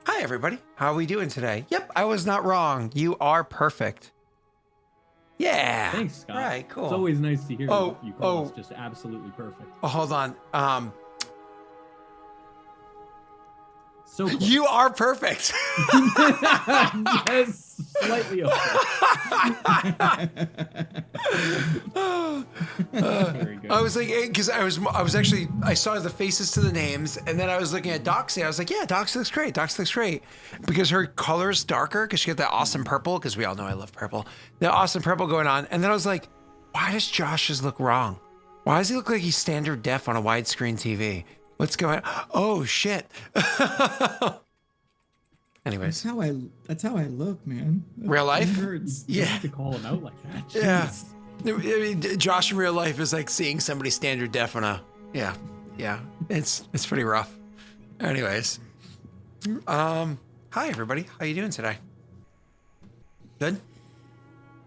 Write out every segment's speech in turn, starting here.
Hi, everybody. How are we doing today? Yep, I was not wrong. You are perfect. Yeah. Thanks, Scott. Right, cool. It's always nice to hear you call us oh. just absolutely perfect. Oh, hold on. So close. You are perfect. Yes, slightly over. Very good. I was like, because I saw the faces to the names, and then I was looking at Doxy. I was like, yeah, Doxy looks great. Doxy looks great. Because her color's darker, because she got that awesome purple, because we all know I love purple. That awesome purple going on. And then I was like, why does Josh's look wrong? Why does he look like he's standard def on a widescreen TV? What's going on? Oh, shit. Anyways. That's how I look, man. Real life? Hurts. You Yeah. have to call him out like that. Yeah. Jeez. I mean, Josh in real life is like seeing somebody standard def on a, yeah. It's pretty rough. Anyways. Hi everybody. How you doing today? Good?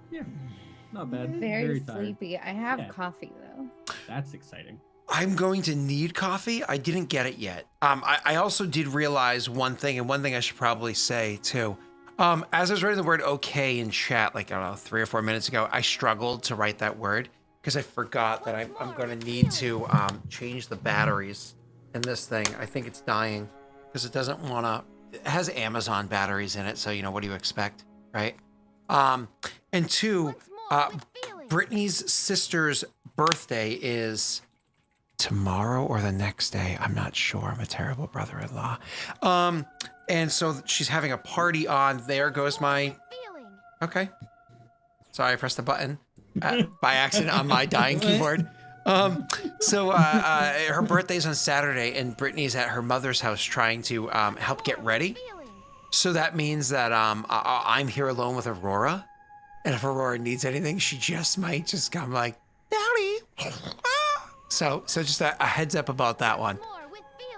Yeah. Not bad. Very tired. sleepy. I have Yeah. coffee though. That's exciting. I'm going to need coffee. I didn't get it yet. I also did realize one thing, and one thing I should probably say too. As I was writing the word okay in chat, like, I don't know, 3 or 4 minutes ago, I struggled to write that word because I forgot that I'm going to need to change the batteries in this thing. I think it's dying because it doesn't want to, it has Amazon batteries in it. So, what do you expect, right? And 2, Brittany's sister's birthday is tomorrow or the next day. I'm not sure. I'm a terrible brother-in-law. And so she's having a party on. There goes my... Okay. Sorry, I pressed the button by accident on my dying keyboard. So her birthday's on Saturday, and Brittany's at her mother's house trying to help get ready. So that means that I'm here alone with Aurora. And if Aurora needs anything, she just might just come like, Daddy. So just a heads up about that one.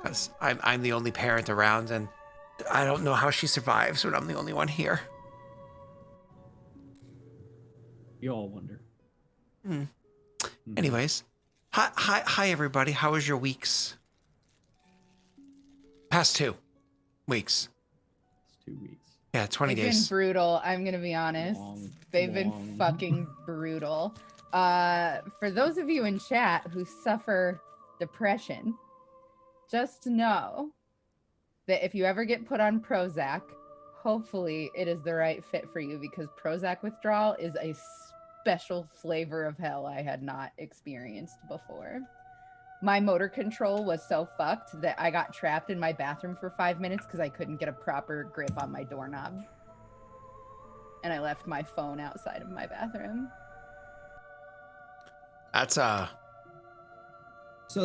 'Cause I'm the only parent around, and I don't know how she survives when I'm the only one here. You all wonder. Anyways, hi everybody. How was your weeks? Past 2 weeks. It's 2 weeks. Yeah, 20 They've days. been brutal. I'm gonna be honest. They've been fucking brutal. For those of you in chat who suffer depression, just know that if you ever get put on Prozac, hopefully it is the right fit for you, because Prozac withdrawal is a special flavor of hell I had not experienced before. My motor control was so fucked that I got trapped in my bathroom for 5 minutes because I couldn't get a proper grip on my doorknob. And I left my phone outside of my bathroom. That's So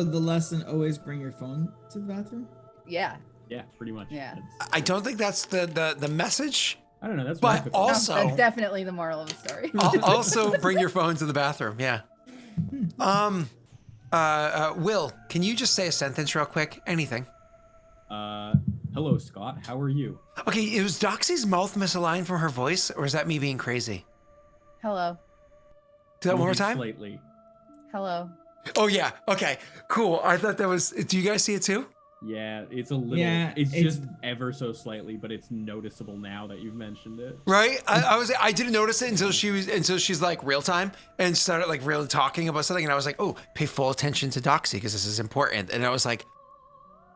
the lesson: always bring your phone to the bathroom. Yeah. Yeah, pretty much. Yeah. I don't think that's the message. I don't know. That's But what No, also, that's definitely the moral of the story. also bring your phone to the bathroom. Yeah. Will, can you just say a sentence real quick? Anything. Hello, Scott. How are you? Okay, was Doxy's mouth misaligned from her voice, or is that me being crazy? Hello. Do that one more Maybe time? Slightly. Hello. Oh yeah. Okay. Cool. I thought that was. Do you guys see it too? Yeah, it's a little. Yeah, it's it's- just ever so slightly, but it's noticeable now that you've mentioned it. Right. I didn't notice it until she's like real time and started like really talking about something, and I was like, oh, pay full attention to Doxy because this is important. And I was like,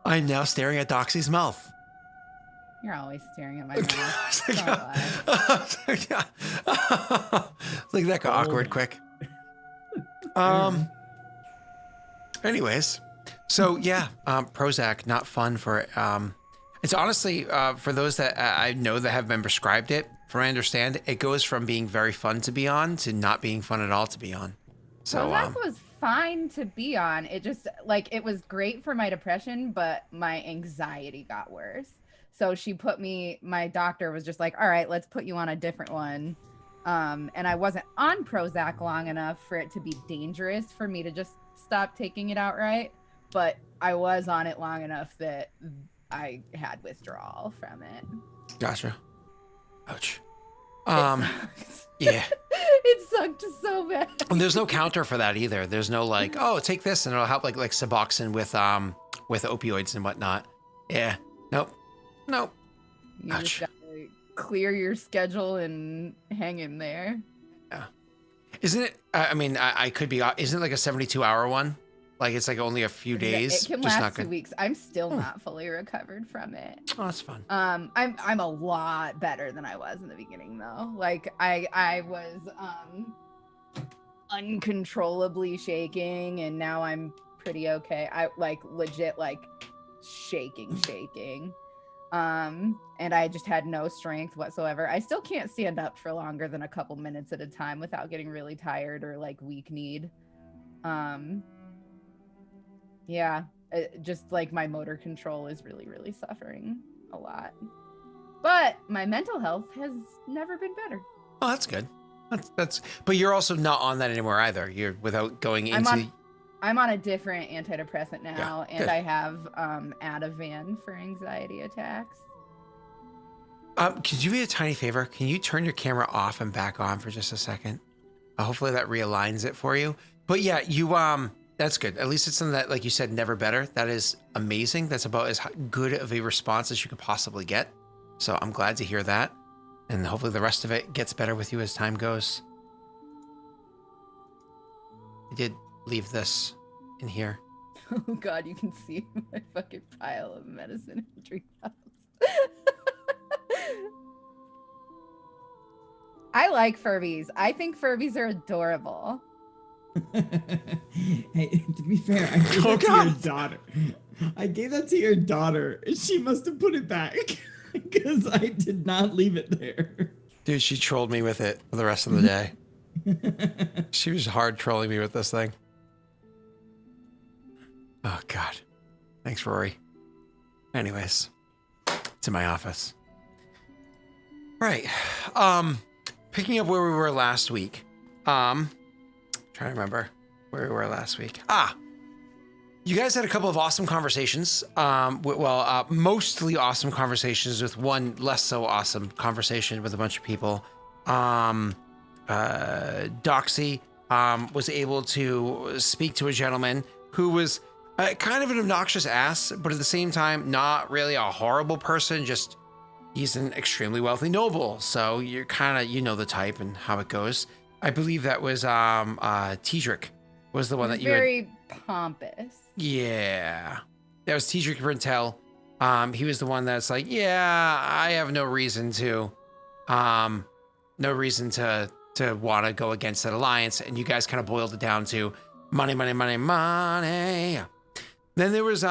I'm now staring at Doxy's mouth. You're always staring at my mouth. Like, Don't lie. like that got awkward quick. Anyways, so yeah, Prozac, not fun for. It's honestly for those that I know that have been prescribed it. From what I understand, it goes from being very fun to be on to not being fun at all to be on. So Prozac was fine to be on. It just it was great for my depression, but my anxiety got worse. So my doctor was just like, all right, let's put you on a different one. And I wasn't on Prozac long enough for it to be dangerous for me to just stop taking it outright. But I was on it long enough that I had withdrawal from it. gotcha. Ouch. It sucks. Yeah. It sucked so bad. And there's no counter for that either. There's no like, oh, take this and it'll help like Suboxone with opioids and whatnot. Yeah. Nope. You Ouch. just gotta clear your schedule and hang in there. Yeah. Isn't it? I mean, I could be. Isn't it like a 72-hour one? Like it's like only a few days. It can just last not 2 good. weeks. I'm still not fully recovered from it. Oh, that's fun. I'm a lot better than I was in the beginning though. Like I was uncontrollably shaking, and now I'm pretty okay. I like legit like shaking. And I just had no strength whatsoever. I still can't stand up for longer than a couple minutes at a time without getting really tired or like weak-kneed. Yeah, just like my motor control is really suffering a lot. But my mental health has never been better. Oh, that's good. That's. But you're also not on that anymore either. You're without going into. I'm on a different antidepressant now, Yeah, and good. I have Ativan for anxiety attacks. Could you be a tiny favor? Can you turn your camera off and back on for just a second? Hopefully that realigns it for you. But yeah, you that's good. At least it's something that, like you said, never better. That is amazing. That's about as good of a response as you could possibly get. So I'm glad to hear that. And hopefully the rest of it gets better with you as time goes. I did leave this in here. Oh God, you can see my fucking pile of medicine and drink bottles. I like Furbies. I think Furbies are adorable. Hey, to be fair, I gave that to your daughter. I gave that to your daughter. She must have put it back because I did not leave it there. Dude, she trolled me with it for the rest of the day. She was hard trolling me with this thing. Oh, God. Thanks, Rory. Anyways, it's in my office. Right. Picking up where we were last week. Trying to remember where we were last week. You guys had a couple of awesome conversations. Mostly awesome conversations with one less so awesome conversation with a bunch of people. Doxy was able to speak to a gentleman who was kind of an obnoxious ass, but at the same time, not really a horrible person. Just he's an extremely wealthy noble. So you're kind of, you know, the type and how it goes. I believe that was Tedric was the one that you very pompous. Yeah. That was Tedric Brintel. He was the one that's like, yeah, I have no reason to want to go against that alliance. And you guys kind of boiled it down to money. Then there was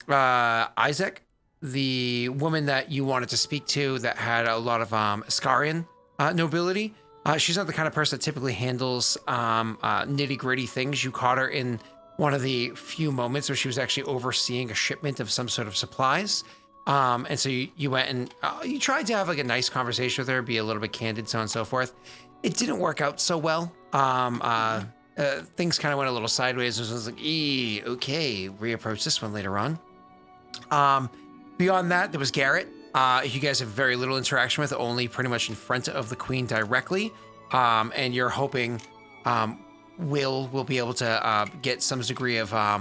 Isaac, the woman that you wanted to speak to that had a lot of Ascarian nobility. She's not the kind of person that typically handles nitty-gritty things. You caught her in one of the few moments where she was actually overseeing a shipment of some sort of supplies. And so you went and you tried to have like a nice conversation with her, be a little bit candid, so on and so forth. It didn't work out so well. Things kind of went a little sideways. It was like, okay, reapproach this one later on. Beyond that, there was Garrett. You guys have very little interaction with, only pretty much in front of the queen directly. And you're hoping Will be able to get some degree of, I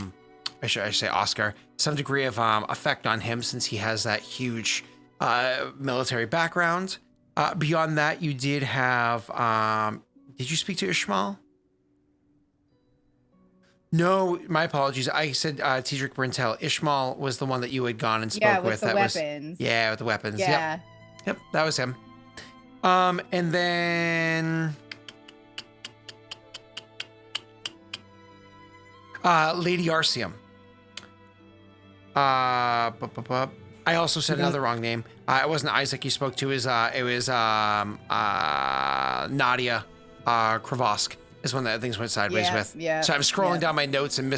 should say Oscar, some degree of effect on him since he has that huge military background. Beyond that, you did have, did you speak to Ishmael? No, my apologies. I said Tedric Brintel. Ishmael was the one that you had gone and spoke with. The weapons. With the weapons. Yeah. Yep, that was him. And then Lady Arceum. I also said another wrong name. It wasn't Isaac you spoke to. It was Nadia Kravosk. Is one that things went sideways with. Yeah. So I'm scrolling down my notes and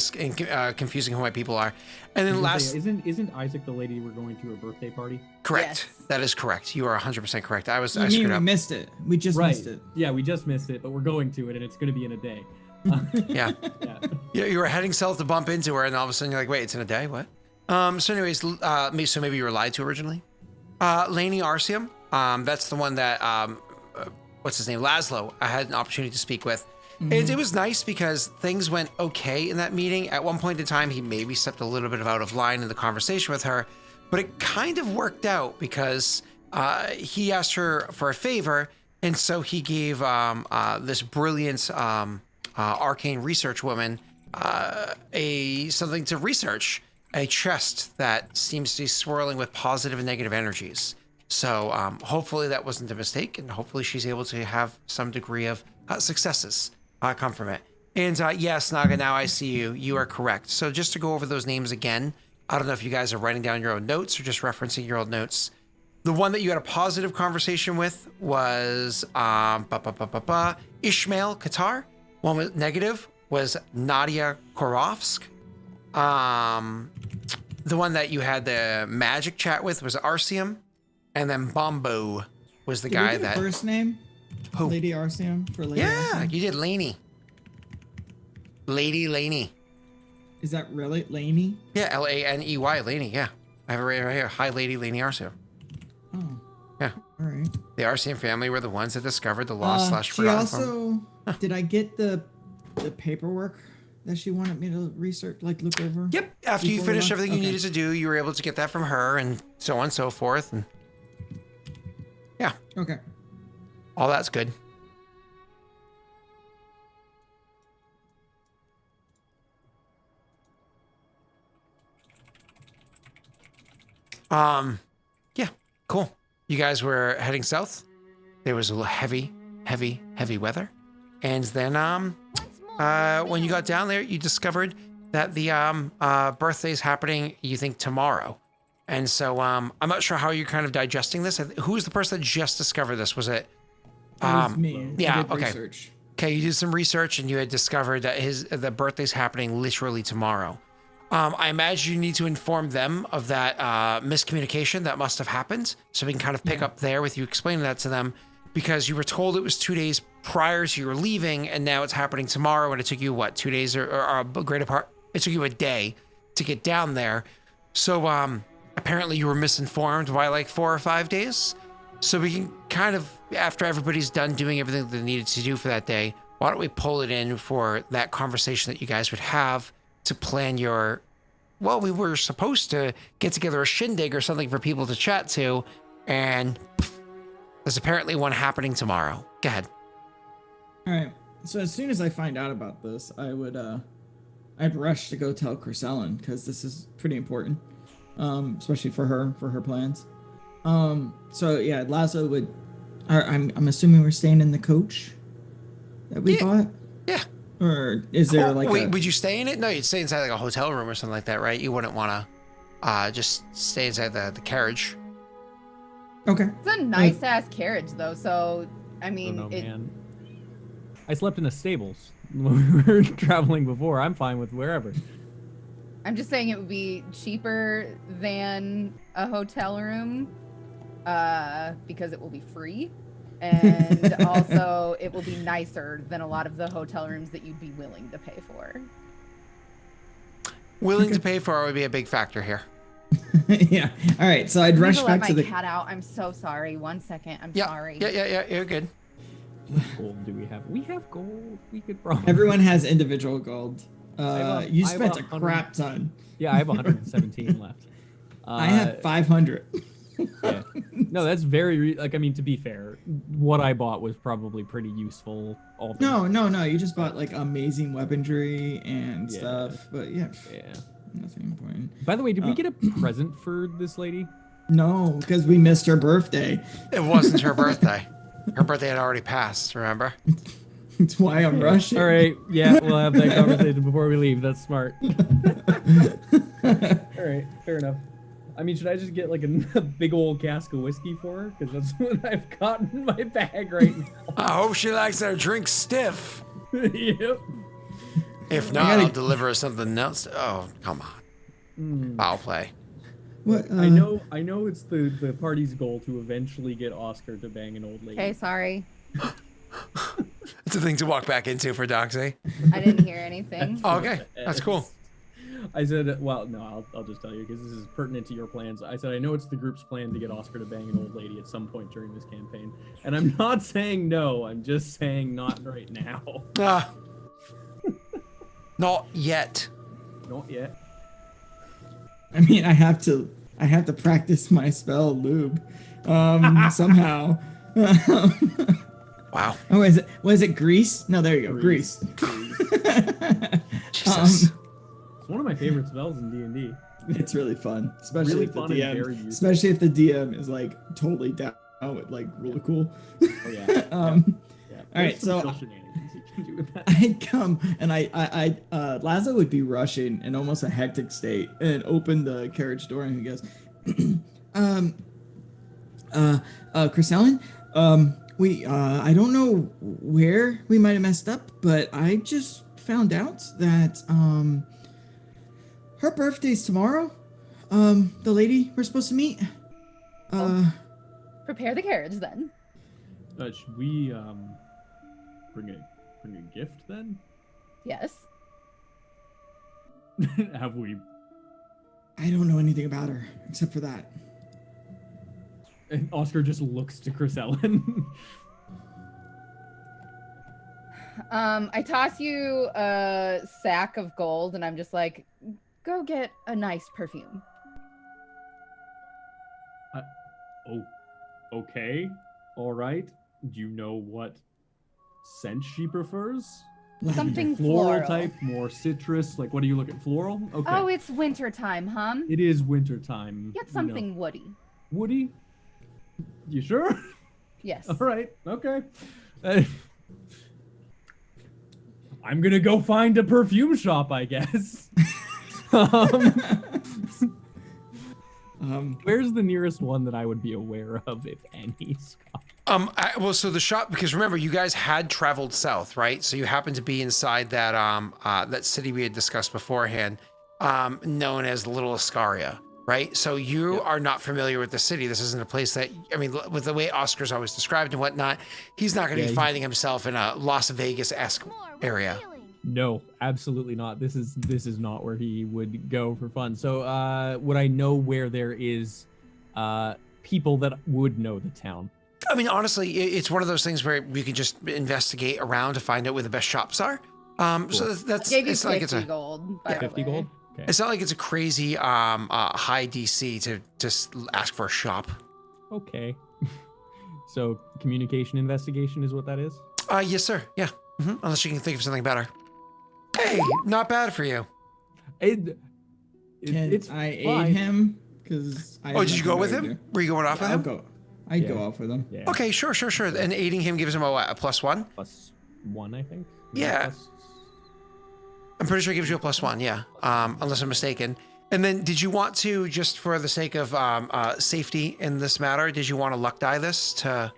confusing who my people are. And then last, isn't Isaac the lady we're going to her birthday party? correct. Yes. That is correct. You are 100% correct. I You screwed mean we up. missed it? We just missed it. Yeah, we just missed it, but we're going to it, and it's going to be in a day. Yeah. Yeah. You were heading south to bump into her, and all of a sudden you're like, wait, it's in a day? What? So anyways, so maybe you were lied to originally. Laney Arceum. That's the one that what's his name? Laszlo. I had an opportunity to speak with. It was nice because things went okay in that meeting. At one point in time, he maybe stepped a little bit out of line in the conversation with her, but it kind of worked out because he asked her for a favor, and so he gave this brilliant arcane research woman something to research, a chest that seems to be swirling with positive and negative energies. So hopefully that wasn't a mistake, and hopefully she's able to have some degree of successes come from it. And yes, Naga, now I see you. You are correct. So just to go over those names again, I don't know if you guys are writing down your own notes or just referencing your old notes. The one that you had a positive conversation with was Ishmael Qatar. One with negative was Nadia Korovsk. The one that you had the magic chat with was Arceum. And then Bombo was the guy that... first name? Who? Lady Arceum for Lady Yeah, Arceum? you did Laney. Lady Laney. Is that really Laney? Yeah, Laney, Laney, yeah. I have it right here. Hi, Lady Laney Arceum. Oh. Yeah. All right. The Arceum family were the ones that discovered the lost / She forgotten also... Did I get the paperwork that she wanted me to research, like look over? Yep. After you before finished we left? everything you Okay. needed to do, you were able to get that from her and so on and so forth. And yeah, Okay. all that's good. Yeah, cool. You guys were heading south. There was a little heavy weather. And then, when you got down there, you discovered that the, birthday's happening, you think, tomorrow. And so, I'm not sure how you're kind of digesting this. Who was the person that just discovered this? Was it? It was me. Yeah, I did okay. research. Okay, you did some research and you had discovered that the birthday's happening literally tomorrow. I imagine you need to inform them of that miscommunication that must have happened, so we can kind of pick up there with you explaining that to them, because you were told it was 2 days prior to your leaving, and now it's happening tomorrow, and it took you, what, 2 days or a greater part? It took you a day to get down there. So apparently you were misinformed by like 4 or 5 days. So we can kind of, after everybody's done doing everything they needed to do for that day, why don't we pull it in for that conversation that you guys would have to plan your, well, we were supposed to get together a shindig or something for people to chat to, and there's apparently one happening tomorrow. Go ahead. All right. So as soon as I find out about this, I'd rush to go tell Chrysalin, because this is pretty important, especially for her plans. So yeah, Lazo would. I'm assuming we're staying in the coach that we bought. Yeah. Or is there would you stay in it? No, you'd stay inside like a hotel room or something like that, right? You wouldn't want to just stay inside the carriage. Okay. It's a nice ass carriage though, so I mean, Man. I slept in the stables when we were traveling before. I'm fine with wherever. I'm just saying it would be cheaper than a hotel room, because it will be free. And also it will be nicer than a lot of the hotel rooms that you'd be willing to pay for. Willing to pay for it would be a big factor here. Yeah. All right. So I'd rush back to the. Cat out. I'm so sorry. 1 second. I'm Yeah. sorry. Yeah. You're good. What gold do we have? We have gold. We could probably. Everyone has individual gold. You I have spent a 100 crap ton. Yeah, I have 117 left. I have 500. Yeah. No, that's very I mean, to be fair, what I bought was probably pretty useful. No. You just bought like amazing weaponry and stuff. But yeah. Nothing important. By the way, did we get a present for this lady? No, because we missed her birthday. It wasn't her birthday. Her birthday had already passed, remember? That's why I'm rushing. All right. Yeah, we'll have that conversation before we leave. That's smart. All right. Fair enough. I mean, should I just get like a big old cask of whiskey for her? Because that's what I've got in my bag right now. I hope she likes her drink stiff. Yep. If not, I'll deliver her something else. Oh, come on. Foul play. What? I know it's the party's goal to eventually get Oscar to bang an old lady. Okay, sorry. It's a thing to walk back into for Doxy. I didn't hear anything. Oh, okay, that's cool. I said, well, no, I'll just tell you because this is pertinent to your plans. I said, I know it's the group's plan to get Oscar to bang an old lady at some point during this campaign. And I'm not saying no, I'm just saying not right now. Not yet. Not yet. I mean, I have to I have to practice my spell lube somehow. Wow. Oh, was it grease? No, there you go, grease. Jesus. It's one of my favorite spells in D&D. It's really fun, especially Really if the fun and very DM, useful. especially if the DM is like totally down with like really cool. Oh yeah. Yeah. All right, There's some so shenanigans you can do with that. I'd come and Lazo would be rushing in almost a hectic state and open the carriage door and he goes, Chris Allen, I don't know where we might have messed up, but I just found out that, her birthday's tomorrow. The lady we're supposed to meet. Prepare the carriage then. Should we bring a gift then? Yes. Have we? I don't know anything about her except for that. And Oscar just looks to Chris Ellen. I toss you a sack of gold, and I'm just like, go get a nice perfume. Oh, okay, all right. Do you know what scent she prefers? Something Floral floral. type, more citrus. Like, what are you looking? Floral? Okay. Oh, it's winter time, huh? It is winter time. Get something woody. Woody? You sure? Yes. All right. Okay. I'm gonna go find a perfume shop, I guess. Where's the nearest one that I would be aware of, if any, Scott? Well, so the shop, because remember, you guys had traveled south, right? So you happened to be inside that that city we had discussed beforehand, known as Little Ascaria, right? So you are not familiar with the city. This isn't a place that, I mean, with the way Oscar's always described and whatnot, he's not going to be finding himself in a Las Vegas-esque area. No, absolutely not. This is not where he would go for fun. So, would I know where there is people that would know the town? I mean, honestly, it's one of those things where you can just investigate around to find out where the best shops are. So that's Gave you it's 50 like it's a gold. By the 50 way. gold? Okay. it's not like it's a crazy high DC to just ask for a shop. Okay. So, communication investigation is what that is? Yes, sir. Yeah. Unless you can think of something better. Hey, not bad for you. Can It's I fine. aid him? Because Did you go with him? Were you going off with him? I'd go off with him. Yeah. Okay, sure. And aiding him gives him a what? A +1? +1, I think. Yeah. I'm pretty sure it gives you a +1, yeah. Unless I'm mistaken. And then did you want to, just for the sake of safety in this matter, did you want to luck die this to...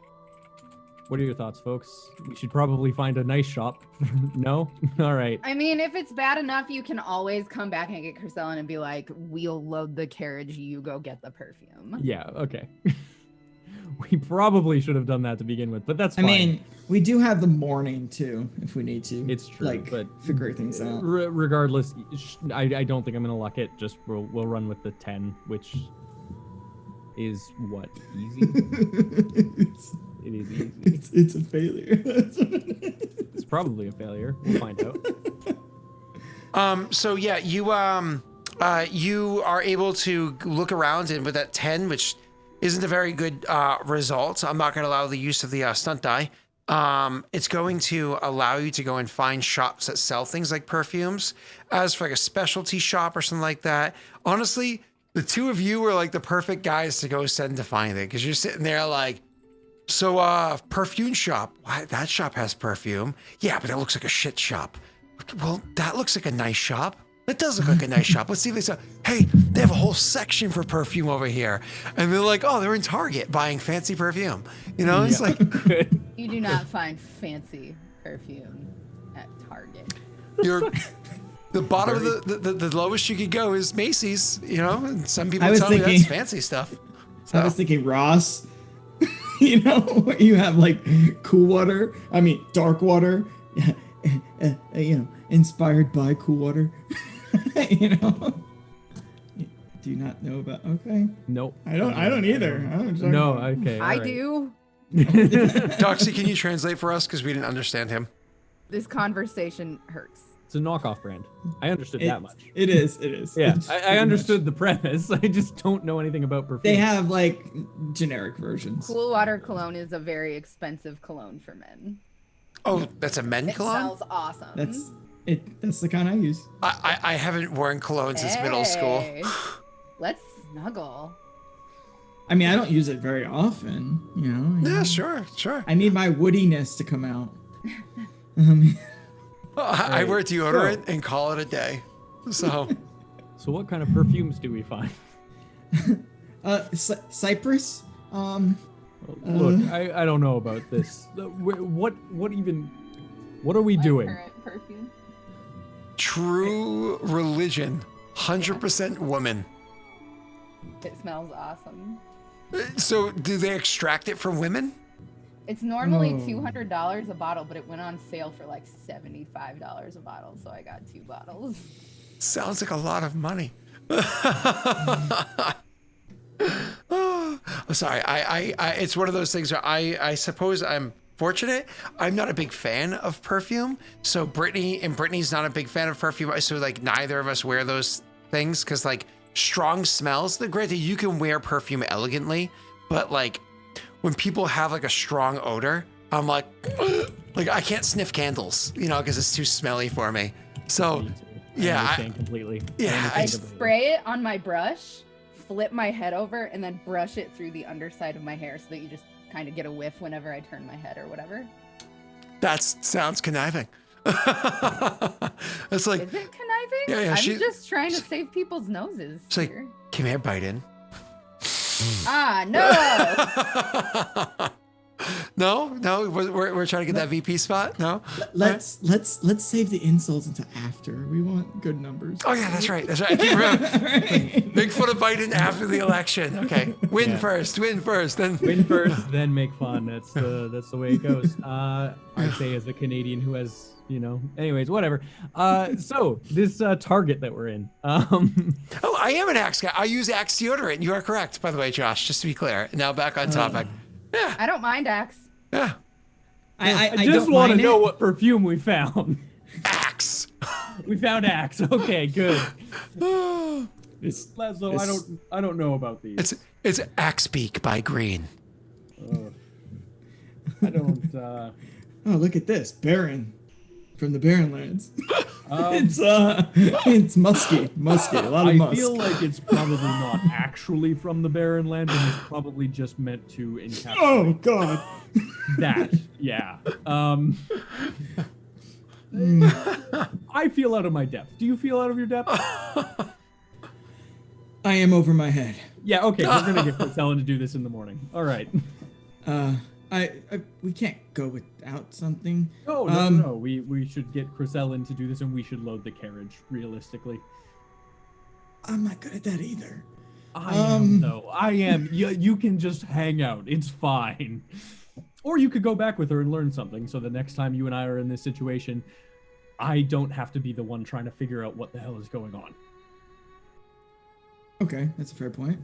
What are your thoughts, folks? We should probably find a nice shop. No? All right. I mean, if it's bad enough, you can always come back and get Chrisellen and be like, we'll load the carriage, you go get the perfume. Yeah, okay. We probably should have done that to begin with, but that's fine. I mean, we do have the morning too, if we need to. It's true, like, but figure things out. Regardless, I don't think I'm gonna luck it. Just we'll run with the 10, which is what, easy. It is easy. It's a failure. It's probably a failure. We'll find out. So yeah, you are able to look around, and with that 10, which isn't a very good result, I'm not going to allow the use of the stunt die. It's going to allow you to go and find shops that sell things like perfumes. As for like a specialty shop or something like that, honestly, the two of you were like the perfect guys to go send to find it, because you're sitting there like, so perfume shop, why, that shop has perfume. Yeah, but it looks like a shit shop. Well, that looks like a nice shop. That does look like a nice shop. Let's see if they sell. Hey, they have a whole section for perfume over here. And they're like, oh, they're in Target buying fancy perfume. You know, it's like, You do not find fancy perfume at Target. you're the bottom of the lowest you could go is Macy's, you know, and some people I was tell me thinking- that's fancy stuff. I was thinking Ross. You know, where you have like cool water. I mean, dark water. You know, inspired by cool water. You know. Do you not know about? Okay. Nope. I don't either. I don't No, okay. I all right. do. Doxy, can you translate for us? Because we didn't understand him. This conversation hurts It's a knockoff brand. I understood that much. It is. Yeah, It's I pretty understood much. the premise. I just don't know anything about perfume. They have like generic versions. Cool water cologne is a very expensive cologne for men. Oh, that's a men It cologne? smells awesome. That's it. That's the kind I use. I haven't worn cologne since middle school. Hey, Let's snuggle. I mean, I don't use it very often. You know. Yeah, sure. I need my woodiness to come out. I wear deodorant and call it a day. So So what kind of perfumes do we find? Cypress. Look, I don't know about this. What are we My doing? current perfume. true religion, 100% woman. It smells awesome. So do they extract it from women? It's normally Oh. $200 a bottle, but it went on sale for like $75 a bottle, so I got 2 bottles. Sounds like a lot of money. I'm sorry. I it's one of those things where I suppose I'm fortunate. I'm not a big fan of perfume. So Brittany's not a big fan of perfume. So like neither of us wear those things because like strong smells. Granted, you can wear perfume elegantly, but like when people have like a strong odor, I'm like I can't sniff candles, you know, because it's too smelly for me. So Me too. yeah, I understand completely. yeah, understand I completely. spray it on my brush, flip my head over, and then brush it through the underside of my hair so that you just kind of get a whiff whenever I turn my head or whatever. that sounds conniving. It's like, Is it conniving? Yeah, I'm she- just trying to save people's noses. It's like- here. come here, Biden. Ah, no! No, we're trying to get that VP spot. No. Let's save the insults until after. We want good numbers. Oh yeah, that's right. I keep remembering. Make fun of Biden after the election. Okay, win first, then. Win first, then make fun. That's the way it goes. I say as a Canadian who has, anyways, whatever. So this Target that we're in. Oh, I am an Axe guy. I use Axe deodorant. You are correct, by the way, Josh. Just to be clear. Now back on topic. Yeah, I don't mind Axe. yeah. I I just don't want to mind know it. what perfume we found. Axe. We found Axe. Okay, good. It's, So It's- I don't know about these. It's Axe Beak by Green. I don't. oh, look at this, Baron from the Barren Lands. Um, It's musky, a lot of I musk. feel like it's probably not actually from the Barren Land, and it's probably just meant to encapsulate Oh God. that. Yeah. I feel out of my depth. Do you feel out of your depth? I am over my head. Yeah. Okay. We're gonna get Ellen to do this in the morning. All right. We can't go without something. No. We should get Ellen to do this, and we should load the carriage. Realistically, I'm not good at that either. I am though. I am. You can just hang out. It's fine. Or you could go back with her and learn something. So the next time you and I are in this situation, I don't have to be the one trying to figure out what the hell is going on. Okay, that's a fair point.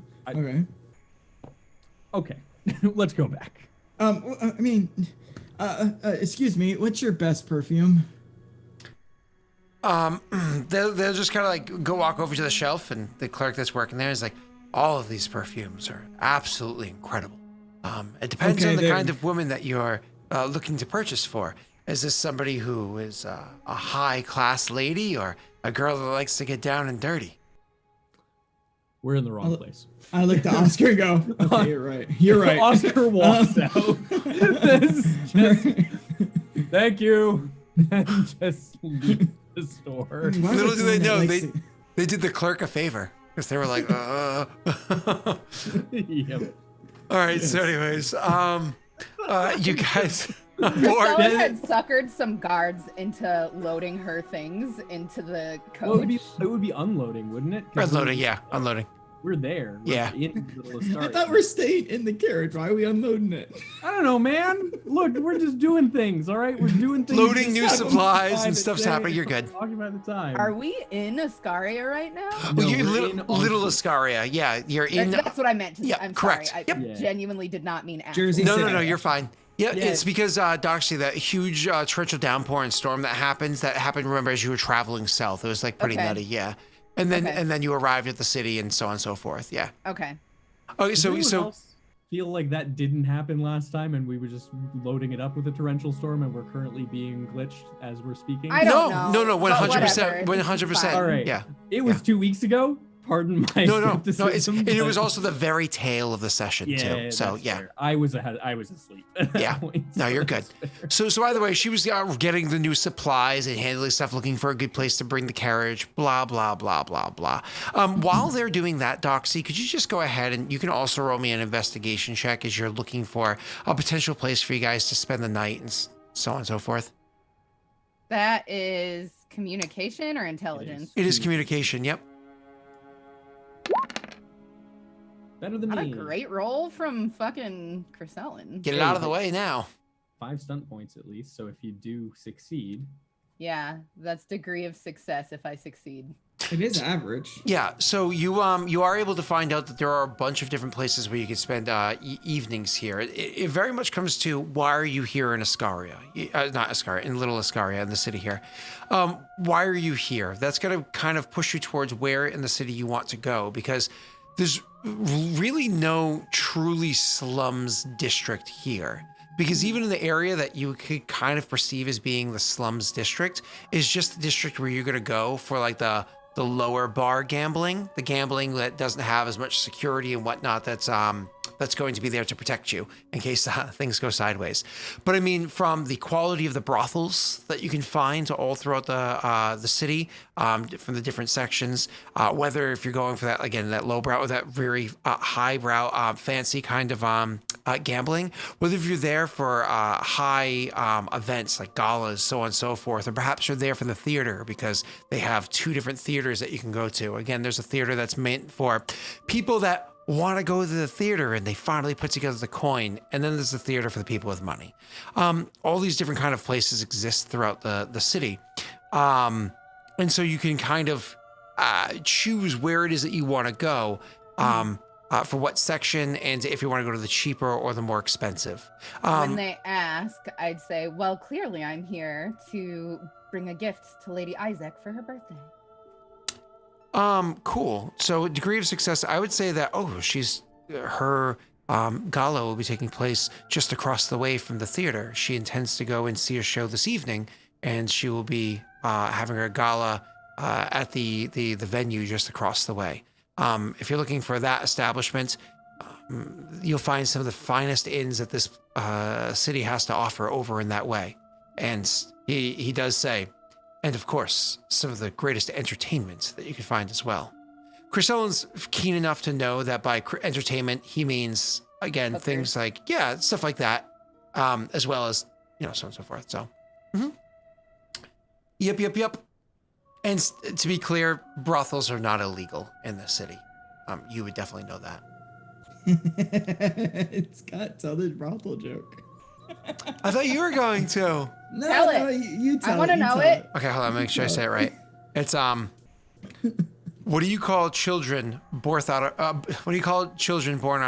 Okay. Let's go back. Excuse me, what's your best perfume? They'll just kind of like go walk over to the shelf, and the clerk that's working there is like, all of these perfumes are absolutely incredible. It depends Okay, on the they're- kind of woman that you're looking to purchase for. Is this somebody who is a high class lady or a girl that likes to get down and dirty? We're in the wrong place. I look to Oscar and go, okay, you're right. You're right. Oscar walks out. Thank you. And just leave the store. Why Little would do they someone that know, likes they did the clerk a favor because they were like, Yep. All right. So, anyways, you guys. Priscilla had suckered some guards into loading her things into the Well, coach. it would be unloading, wouldn't it? 'Cause Unloading, yeah, unloading. We're there. We're Yeah. in the middle of I Star. thought we're staying in the carriage. Why are we unloading it? I don't know, man. Look, we're just doing things, all right? We're doing things. Loading just new having supplies by and the stuff's day, happening. You're good. Talking about the time. Are we in Ascaria right now? Well, you're we're in little on- Ascaria. Yeah, you're in. That's what I meant to say. yeah, I'm correct. sorry. I Yep. Yeah. genuinely did not mean Jersey No, City. you're fine. Yeah, Yeah. it's because, Doxy, that huge torrential downpour and storm that happened, remember, as you were traveling south. It was like pretty Okay. nutty, yeah. And then Okay. and then you arrived at the city and so on and so forth, yeah. Okay. Okay, Does so anyone so else feel like that didn't happen last time and we were just loading it up with a torrential storm and we're currently being glitched as we're speaking? I don't know. no, but 100%, whatever, 100%. this is fine. All right. Yeah. It was 2 weeks ago. Pardon my No, skepticism. and it was but- also the very tail of the session too. So that's yeah. fair. I was asleep. at that Yeah. point, No, so you're good. that's fair. So by the way, she was getting the new supplies and handling stuff, looking for a good place to bring the carriage, blah, blah, blah, blah, blah. While they're doing that, Doxy, could you just go ahead and you can also roll me an investigation check as you're looking for a potential place for you guys to spend the night and so on and so forth. That is communication or intelligence? It is communication, yep. Better than Not a me. great roll from fucking Crescellin. Get it out of the way now. 5 stunt points at least. So if you do succeed, Yeah, that's degree of success if I succeed. It is average. Yeah, so you are able to find out that there are a bunch of different places where you can spend evenings here. It very much comes to why are you here in Ascaria? Not Ascaria, in Little Ascaria, in the city here. Why are you here? That's going to kind of push you towards where in the city you want to go, because there's really no truly slums district here. Because even in the area that you could kind of perceive as being the slums district is just the district where you're going to go for like the lower bar gambling, the gambling that doesn't have as much security and whatnot that's going to be there to protect you in case things go sideways. But I mean, from the quality of the brothels that you can find all throughout the city, from the different sections, whether if you're going for that, again, that lowbrow or that very highbrow, fancy kind of gambling, whether if you're there for high events like galas, so on and so forth, or perhaps you're there for the theater because they have 2 different theaters that you can go to. Again, there's a theater that's meant for people that want to go to the theater and they finally put together the coin, and then there's the theater for the people with money. All these different kind of places exist throughout the city, and so you can kind of choose where it is that you want to go, for what section, and if you want to go to the cheaper or the more expensive. When they ask, I'd say, well, clearly I'm here to bring a gift to Lady Isaac for her birthday. Cool. So degree of success, I would say that, her gala will be taking place just across the way from the theater. She intends to go and see a show this evening, and she will be having her gala at the venue just across the way. If you're looking for that establishment, you'll find some of the finest inns that this city has to offer over in that way. And he does say, and of course, some of the greatest entertainment that you can find as well. Crescellin's keen enough to know that by entertainment, he means, again, Okay. things like, stuff like that, as well as, so on and so forth. So, Yep. And to be clear, brothels are not illegal in this city. You would definitely know that. Scott, tell the brothel joke. I thought you were going to. No, Tell no, it. you tell I want to you know tell it. Okay, hold on, make sure I say it right. It's what do you call children born out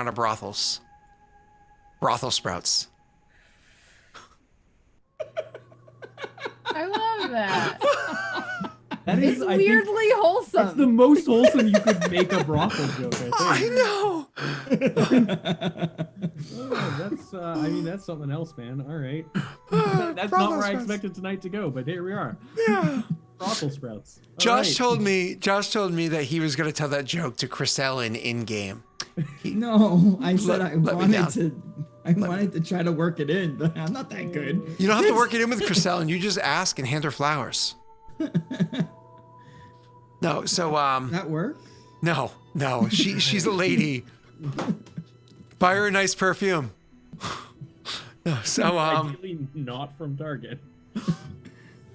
of brothels? Brothel sprouts. I love that. that It's is, I think, weirdly wholesome. that's the most wholesome you could make a brothel joke, I think. I know. Oh, that's something else, man. All right. That's not brothel where I sprouts. expected tonight to go, but here we are. Yeah. Brothel sprouts. All Josh right. told me that he was going to tell that joke to Crescellin in game. No, I said I let me down. wanted to try to work it in, but I'm not that good. You don't have to work it in with Crescellin. You just ask and hand her flowers. No, so That work? no. She's a lady. Buy her a nice perfume. So Ideally not from Target.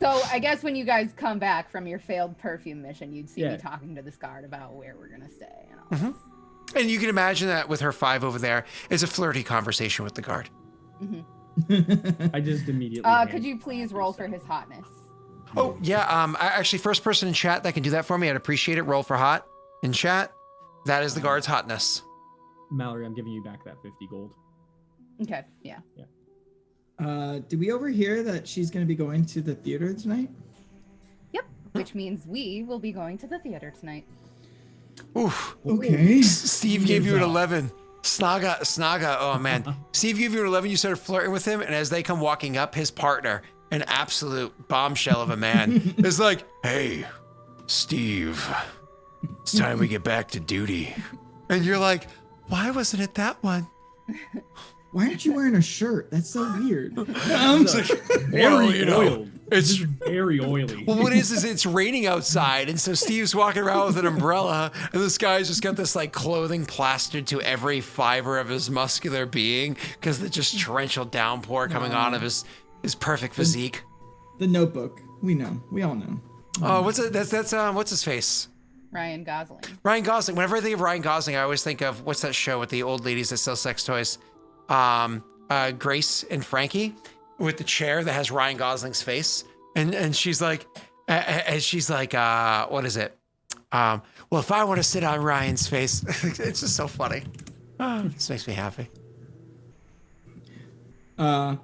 So I guess when you guys come back from your failed perfume mission, you'd see Yeah. me talking to this guard about where we're gonna stay and all this. and you can imagine that with her 5 over there, it's a flirty conversation with the guard. I just immediately. Could you please roll for his hotness? Oh, yeah. Actually, first person in chat that can do that for me, I'd appreciate it. Roll for hot in chat. That is the guard's hotness. Mallory, I'm giving you back that 50 gold. Okay, yeah. Do we overhear that she's going to be going to the theater tonight? Yep, which means we will be going to the theater tonight. Oof. Okay. Steve gave you an 11. Snaga, oh man. Steve gave you an 11, you started flirting with him, and as they come walking up, his partner, an absolute bombshell of a man, is like, hey, Steve, it's time we get back to duty. And you're like, why wasn't it that one? Why aren't you wearing a shirt? That's so weird. It's like, well, you know, oiled. it's Very oily. well, what is it's raining outside, and so Steve's walking around with an umbrella, and this guy's just got this like clothing plastered to every fiber of his muscular being because the just torrential downpour coming on of his perfect physique. The Notebook. We know. We all know. Oh, what's his face? Ryan Gosling. Ryan Gosling. Whenever I think of Ryan Gosling, I always think of what's that show with the old ladies that sell sex toys? Grace and Frankie, with the chair that has Ryan Gosling's face, and she's like, what is it? Well, if I want to sit on Ryan's face, it's just so funny. This makes me happy. I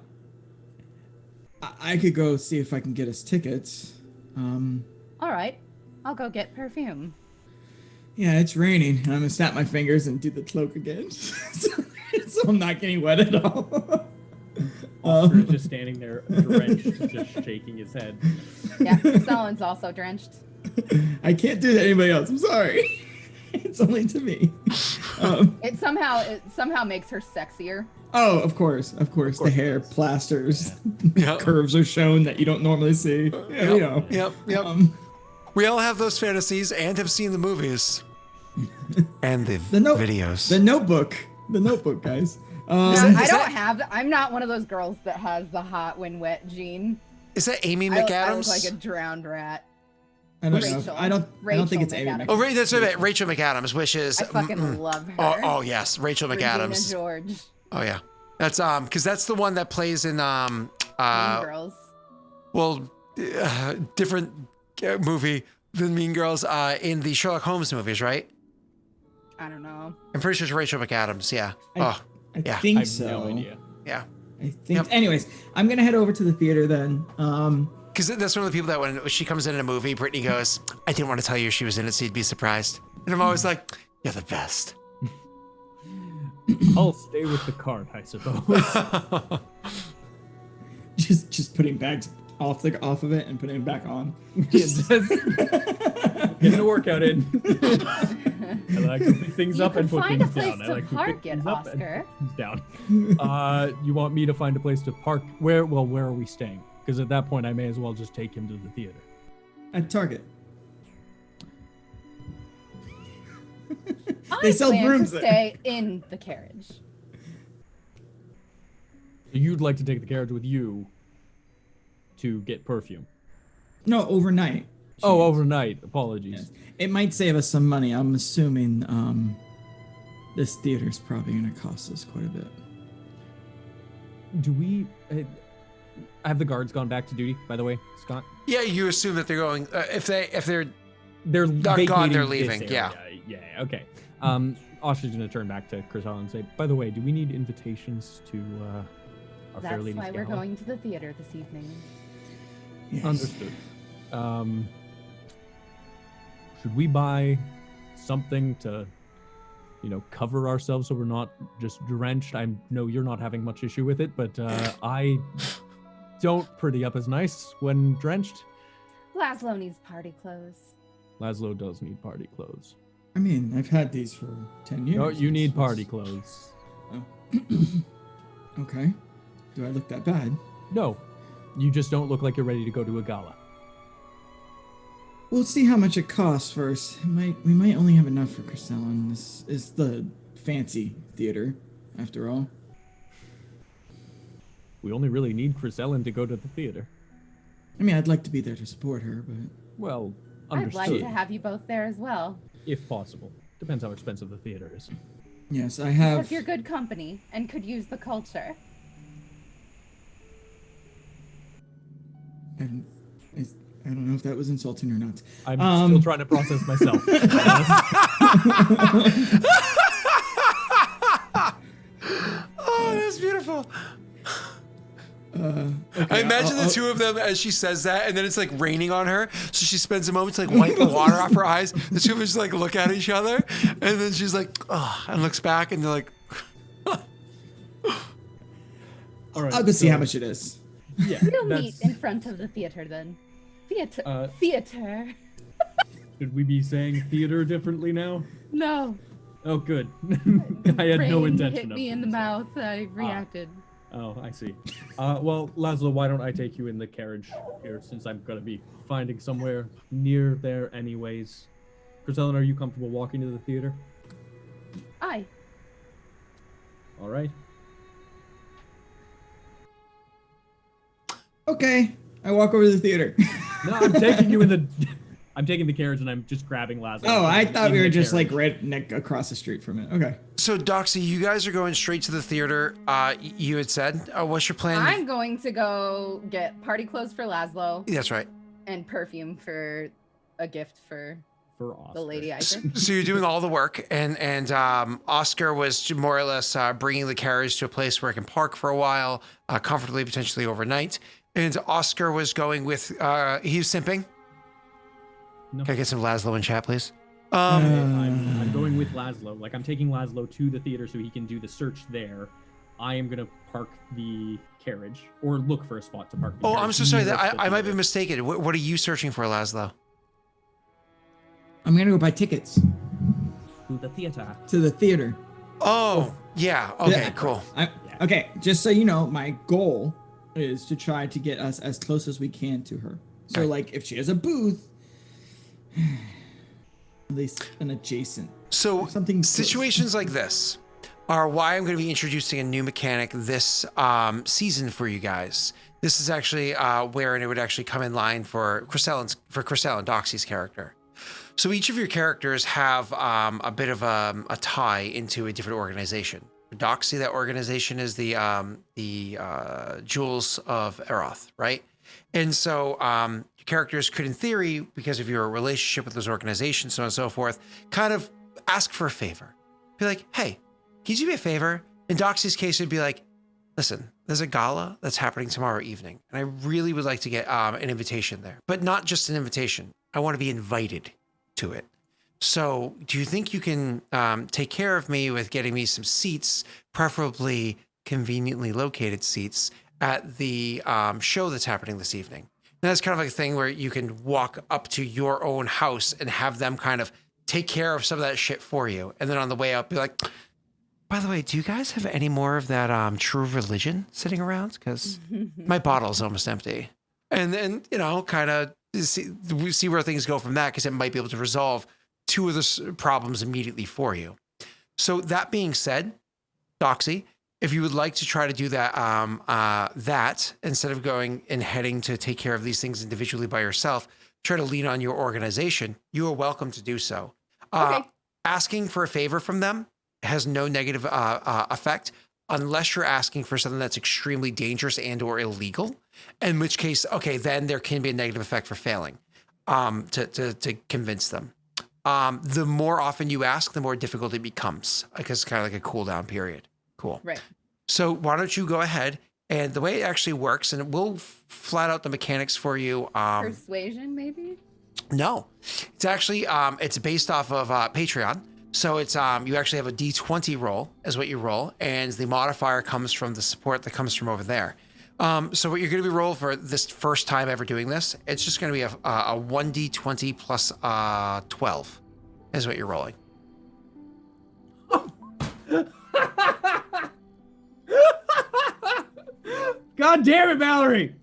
could go see if I can get us tickets. All right, I'll go get perfume. Yeah, it's raining. I'm gonna snap my fingers and do the cloak again, so I'm not getting wet at all. Oscar is just standing there, drenched, just shaking his head. Yeah, Solon's also drenched. I can't do that to anybody else. I'm sorry. It's only to me. It somehow makes her sexier. Oh, of course. The hair plasters. Yep. Curves are shown that you don't normally see. Yeah, you know. Yep. We all have those fantasies and have seen the movies and the videos. The Notebook, guys. I'm not one of those girls that has the hot when wet gene. Is that Amy I McAdams? look like a drowned rat. I don't Rachel. know. I don't think it's Amy. McAdams. Oh, right, that's right. Rachel McAdams, which is I fucking love her. Oh yes, Rachel Regina McAdams. George. Oh yeah, that's because that's the one that plays in Mean Girls. Well, different movie than Mean Girls in the Sherlock Holmes movies, right? I don't know. I'm pretty sure it's Rachel McAdams. Yeah. I yeah. think I have so. no idea. Yeah. I think. Anyways, I'm gonna head over to the theater then. Because that's one of the people that when she comes in a movie, Brittany goes, "I didn't want to tell you she was in it, so you'd be surprised." And I'm always like, "You're the best." I'll stay with the cart, I suppose. just putting bags off of it and putting it back on. Getting a workout in. I like to pick things up and put things down. I like to pick things up and put things down. You want me to find a place to park? Where are we staying? Because at that point, I may as well just take him to the theater. At Target. They sell brooms to there. stay in the carriage. So you'd like to take the carriage with you to get perfume? No, overnight. Oh, overnight. Apologies. Yes. It might save us some money. I'm assuming this theater's probably going to cost us quite a bit. Do we... have the guards gone back to duty, by the way, Scott? Yeah, you assume that they're going. If they're not gone, they're leaving. Yeah. Okay. Oscar's gonna turn back to Chris and say, "By the way, do we need invitations to our Fair That's Ladies why we're Gala?" going to the theater this evening. Yes. Understood. Should we buy something to, cover ourselves so we're not just drenched? I know you're not having much issue with it, but I don't pretty up as nice when drenched. Laszlo needs party clothes. Laszlo does need party clothes. I mean, I've had these for 10 years. No, you need party clothes. Oh. Okay. Do I look that bad? No, you just don't look like you're ready to go to a gala. We'll see how much it costs first. We might only have enough for Chrisellen. This is the fancy theater, after all. We only really need Chris Ellen to go to the theater. I mean, I'd like to be there to support her, but... Well, I'd understood. like to have you both there as well. If possible. Depends how expensive the theater is. Yes, I have... If you're good company and could use the culture. I don't know if that was insulting or not. I'm still trying to process myself. Oh, that's beautiful. imagine the two of them as she says that, and then it's like raining on her. So she spends a moment to like wipe the water off her eyes. The two of them just like look at each other, and then she's like, oh, and looks back, and they're like, All right, I'll go see how much it is. Yeah, We'll meet in front of the theater then. Theater. Should we be saying theater differently now? No. Oh, good. I had no Rain intention hit of me in the mouth. I reacted. Oh, I see. Well, Laszlo, why don't I take you in the carriage here, since I'm gonna be finding somewhere near there anyways. Chrisellen, are you comfortable walking to the theater? Aye. All right. Okay, I walk over to the theater. No, I'm taking you in the. I'm taking the carriage and I'm just grabbing Laszlo. Oh, I thought we in were the just like carriage. right across the street from it. Okay. so Doxy, you guys are going straight to the theater. You had said, what's your plan? I'm going to go get party clothes for Laszlo That's right. and perfume for a gift for For Oscar. the lady I think. So you're doing all the work, and Oscar was more or less bringing the carriage to a place where it can park for a while, comfortably, potentially overnight. And Oscar was going with, he was simping. No. Can I get some Laszlo in chat, please? I'm going with Laszlo. Like, I'm taking Laszlo to the theater so he can do the search there. I am gonna park the carriage or look for a spot to park the Oh, carriage. I'm so sorry. near the I might be theater. mistaken. What are you searching for, Laszlo? I'm gonna go buy tickets To the theater. to the theater. Oh, yeah. Okay, Yeah. cool. Okay, just so you know, my goal is to try to get us as close as we can to her. So, Okay. like, if she has a booth, at least an adjacent. So Something close. situations like this are why I'm going to be introducing a new mechanic this season for you guys. This is actually where it would actually come in line for Chrisellen, Doxy's character. So each of your characters have a bit of a tie into a different organization. Doxy, that organization is the Jewels of Erōth, right? And so your characters could, in theory, because of your relationship with those organizations, so on and so forth, kind of ask for a favor. Be like, hey, can you do me a favor? In Doxy's case, it'd be like, listen, there's a gala that's happening tomorrow evening, and I really would like to get an invitation there. But not just an invitation. I want to be invited to it. So do you think you can take care of me with getting me some seats, preferably conveniently located seats, at the show that's happening this evening? And that's kind of like a thing where you can walk up to your own house and have them kind of take care of some of that shit for you. And then on the way up, be like, by the way, do you guys have any more of that true religion sitting around? Because my bottle's almost empty. And then, kind of see where things go from that, because it might be able to resolve two of the problems immediately for you. So that being said, Doxy, if you would like to try to do that, that instead of going and heading to take care of these things individually by yourself, try to lean on your organization, you are welcome to do so. Okay. Asking for a favor from them has no negative effect unless you're asking for something that's extremely dangerous and or illegal, in which case, okay, then there can be a negative effect for failing to convince them. The more often you ask, the more difficult it becomes, because it's kind of like a cool down period. Cool. Right. So why don't you go ahead, and the way it actually works, and we'll flat out the mechanics for you. Persuasion, maybe? No, it's actually, it's based off of Patreon. So it's, you actually have a D20 roll is what you roll, and the modifier comes from the support that comes from over there. So what you're going to be rolling for this first time ever doing this, it's just going to be a 1D20 plus 12 is what you're rolling. God damn it, Mallory!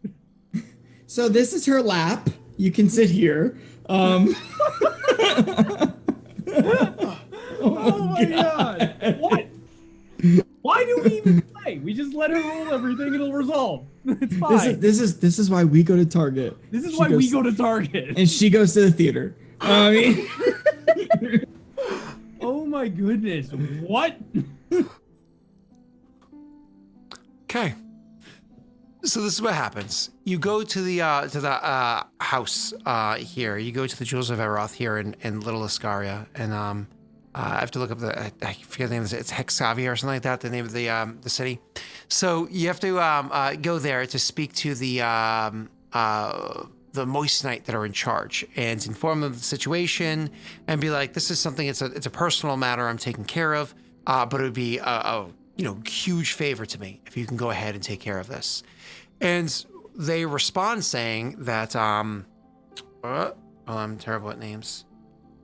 So this is her lap. You can sit here. Oh my god! What? Why do we even play? We just let her roll everything; it'll resolve. It's fine. This is why we go to Target. This is She why goes- we go to Target. And she goes to the theater. I mean, Oh my goodness! What? Okay. So this is what happens. You go to the house here. You go to the Jewels of Erōth here in Little Iscaria, and I have to look up I forget the name of it. It's Hexavia or something like that. The name of the city. So you have to go there to speak to the Moist Knight that are in charge and inform them of the situation and be like, this is something, it's a personal matter I'm taking care of, but it would be a huge favor to me if you can go ahead and take care of this. And they respond saying that, I'm terrible at names.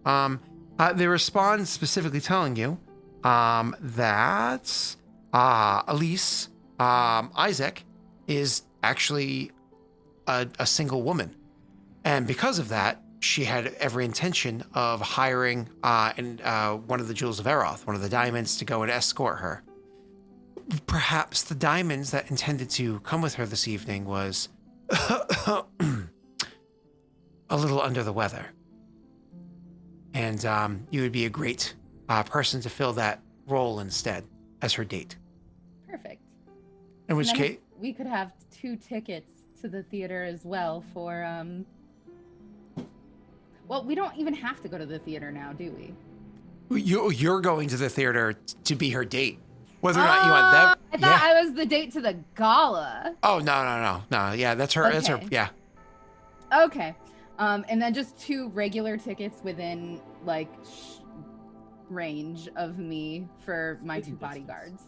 They respond specifically telling you that Elise Isaac is actually a single woman. And because of that, she had every intention of hiring one of the jewels of Erōth, one of the diamonds, to go and escort her. Perhaps the diamonds that intended to come with her this evening was a little under the weather. And you would be a great person to fill that role instead as her date. Perfect. In which case, we could have 2 tickets to the theater as well for well, we don't even have to go to the theater now, do we? you're going to the theater to be her date. Whether or not you want that. I thought I was the date to the gala. Oh, no. Yeah, that's her. Okay. That's her. Yeah. Okay. And then just 2 regular tickets within like range of me for my 2 bodyguards.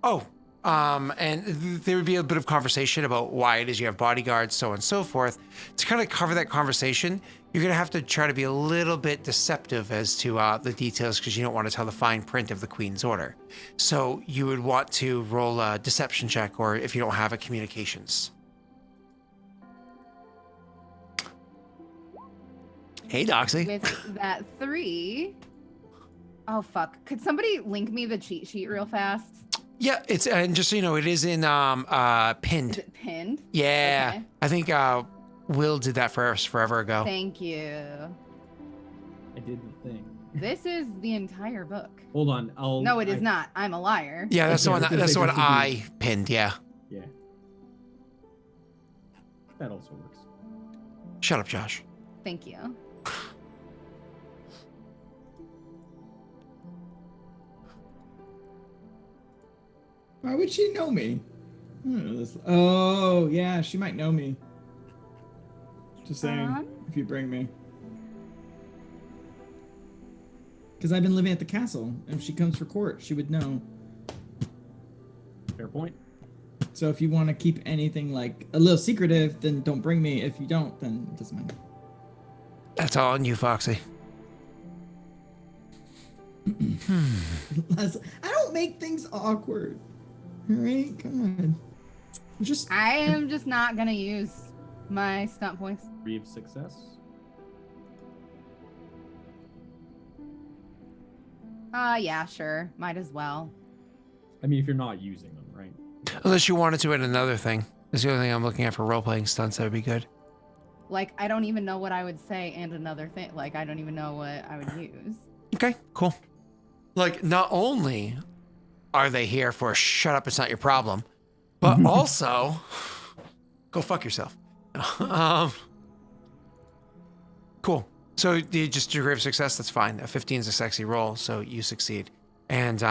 Oh, and there would be a bit of conversation about why it is you have bodyguards, so on and so forth. To kind of cover that conversation, you're going to have to try to be a little bit deceptive as to the details because you don't want to tell the fine print of the Queen's order. So you would want to roll a deception check, or if you don't have it, communications. Hey, Doxy. With that 3. Oh, fuck. Could somebody link me the cheat sheet real fast? Yeah, it's and just so you know, it is in pinned. Is it pinned? Yeah, Okay. I think Will did that for us forever ago. Thank you. I did the thing. This is the entire book. Hold on. No, it is not. I'm a liar. Yeah, that's the Okay, one. I was That's the one gonna say, I pinned. Yeah. Yeah. That also works. Shut up, Josh. Thank you. Why would she know me? I don't know this. Oh, yeah, she might know me. Just saying, if you bring me. Because I've been living at the castle. If she comes for court, she would know. Fair point. So if you want to keep anything like a little secretive, then don't bring me. If you don't, then it doesn't matter. That's all on you, Foxy. I don't make things awkward. All right, come on. I am just not gonna use my stunt points. 3 of success. Yeah, sure. Might as well. I mean, if you're not using them, right? Unless you wanted to in another thing. That's the only thing I'm looking at for role-playing stunts. That would be good. Like, I don't even know what I would say and another thing. Like, I don't even know what I would use. Okay, cool. Like, not only are they here for shut up, it's not your problem, but also go fuck yourself. Cool. So you just degree of success, that's fine. A 15 is a sexy roll, so you succeed. And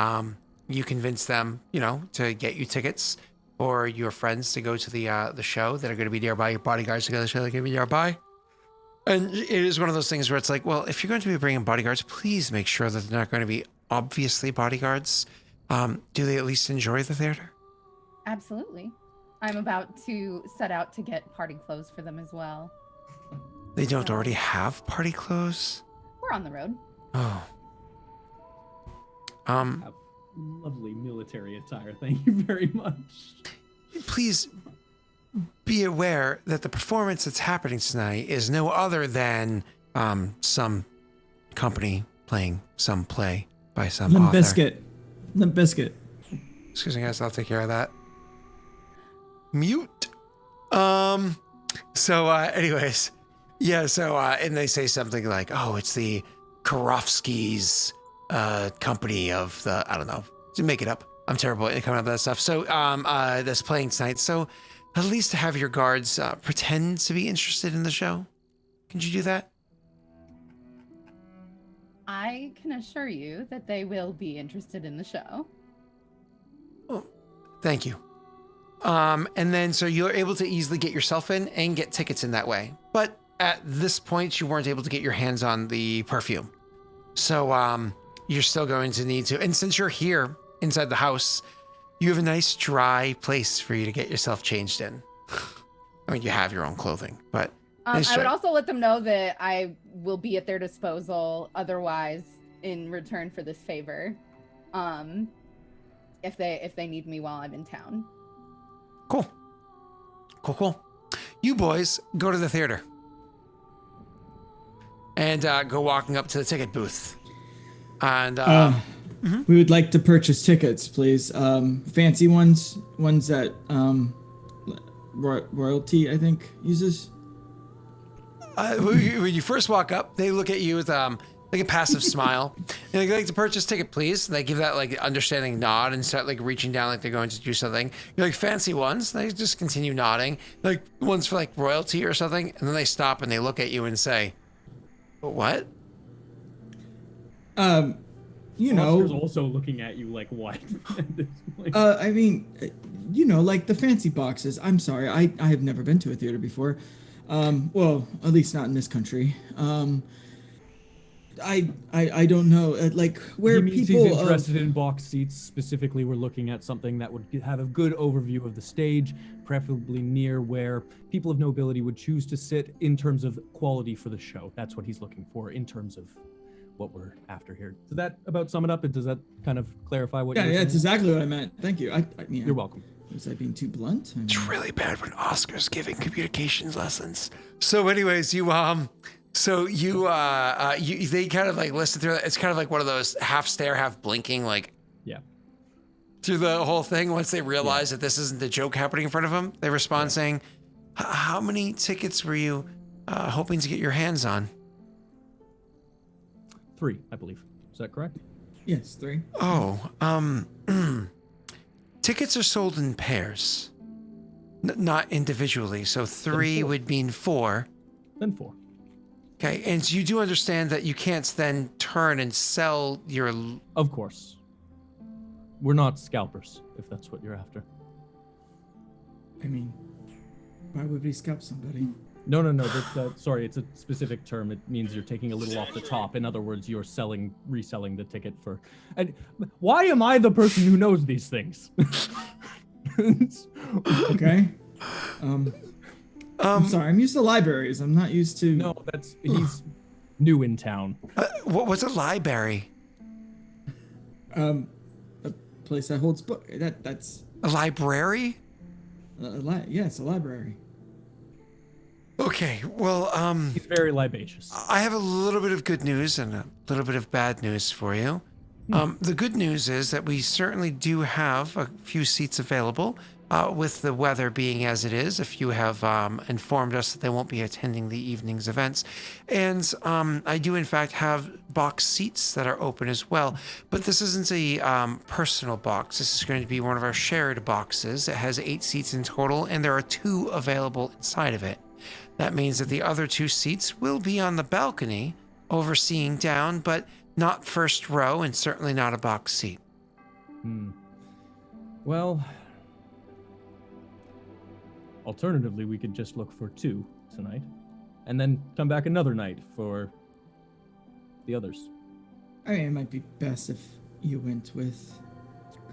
you convince them, to get you tickets or your friends to go to the show that are going to be nearby, your bodyguards to go to the show that are going to be nearby. And it is one of those things where it's like, well, if you're going to be bringing bodyguards, please make sure that they're not going to be obviously bodyguards. Do they at least enjoy the theater? Absolutely. I'm about to set out to get party clothes for them as well. They don't already have party clothes? We're on the road. Oh. Have lovely military attire. Thank you very much. Please be aware that the performance that's happening tonight is no other than some company playing some play by some Limp author. Limp Bizkit. Excuse me, guys. I'll take care of that. Mute. Anyways. Yeah, and they say something like, oh, it's the Karofsky's company of the, I don't know, to make it up. I'm terrible at coming up with that stuff. So, that's playing tonight. So, at least have your guards pretend to be interested in the show. Can you do that? I can assure you that they will be interested in the show. Oh, Thank you. And then so you're able to easily get yourself in and get tickets in that way. But at this point, you weren't able to get your hands on the perfume. So you're still going to need to. And since you're here inside the house, you have a nice dry place for you to get yourself changed in. I mean, you have your own clothing, but nice I would dry. also let them know that I will be at their disposal otherwise in return for this favor. If they need me while I'm in town. Cool. You boys go to the theater and go walking up to the ticket booth. And we would like to purchase tickets, please. Fancy ones that royalty, I think, uses. When you first walk up, they look at you with like a passive smile. And they like to purchase ticket, please. And they give that like understanding nod and start like reaching down like they're going to do something. You're like, fancy ones. They just continue nodding. Like ones for like royalty or something. And then they stop and they look at you and say, what? Oscar's also looking at you like, what? At this point. I mean, like the fancy boxes. I'm sorry, I have never been to a theater before. Well, at least not in this country. I don't know, like where he means people he's interested in box seats. Specifically, we're looking at something that would have a good overview of the stage, preferably near where people of nobility would choose to sit in terms of quality for the show. That's what he's looking for in terms of what we're after here. Does that about sum it up? And does that kind of clarify what you're saying? Yeah, that's exactly what I meant. Thank you. You're welcome. Was I being too blunt? It's really bad when Oscar's giving communications lessons. So anyways, they kind of like listen through it. It's kind of like one of those half stare, half blinking, like through the whole thing. Once they realize that this isn't the joke happening in front of them, they respond saying, how many tickets were you hoping to get your hands on? 3, I believe. Is that correct? Yes, 3. Tickets are sold in pairs, not individually. So 3 would mean 4. Then 4. Okay, and so you do understand that you can't then turn and sell your... Of course. We're not scalpers, if that's what you're after. I mean, why would we scalp somebody? No. Sorry, it's a specific term. It means you're taking a little off the top. In other words, you're reselling the ticket for... And why am I the person who knows these things? Okay. I'm sorry, I'm used to libraries. I'm not used to... No, he's new in town. What's a library? A place that holds book. That's... A library? Yes, a library. Okay, well, he's very libacious. I have a little bit of good news and a little bit of bad news for you. The good news is that we certainly do have a few seats available. With the weather being as it is, a few have informed us that they won't be attending the evening's events. And I do, in fact, have box seats that are open as well. But this isn't a personal box. This is going to be one of our shared boxes. It has 8 seats in total, and there are 2 available inside of it. That means that the other 2 seats will be on the balcony, overseeing down, but not first row, and certainly not a box seat. Well... Alternatively, we could just look for 2 tonight, and then come back another night for the others. I mean, it might be best if you went with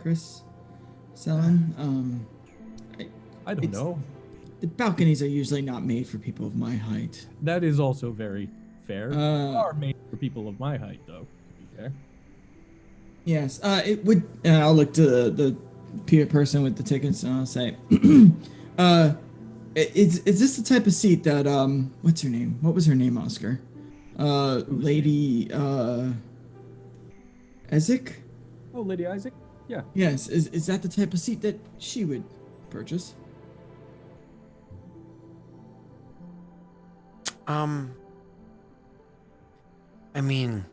Chris, Selen. I don't know. The balconies are usually not made for people of my height. That is also very fair. They are made for people of my height, though, to be fair. Yes, it would... I'll look to the person with the tickets, and I'll say... is this the type of seat that what's her name? What was her name, Oscar? Lady Isaac? Oh, Lady Isaac? Yeah. Yes. Is that the type of seat that she would purchase? I mean,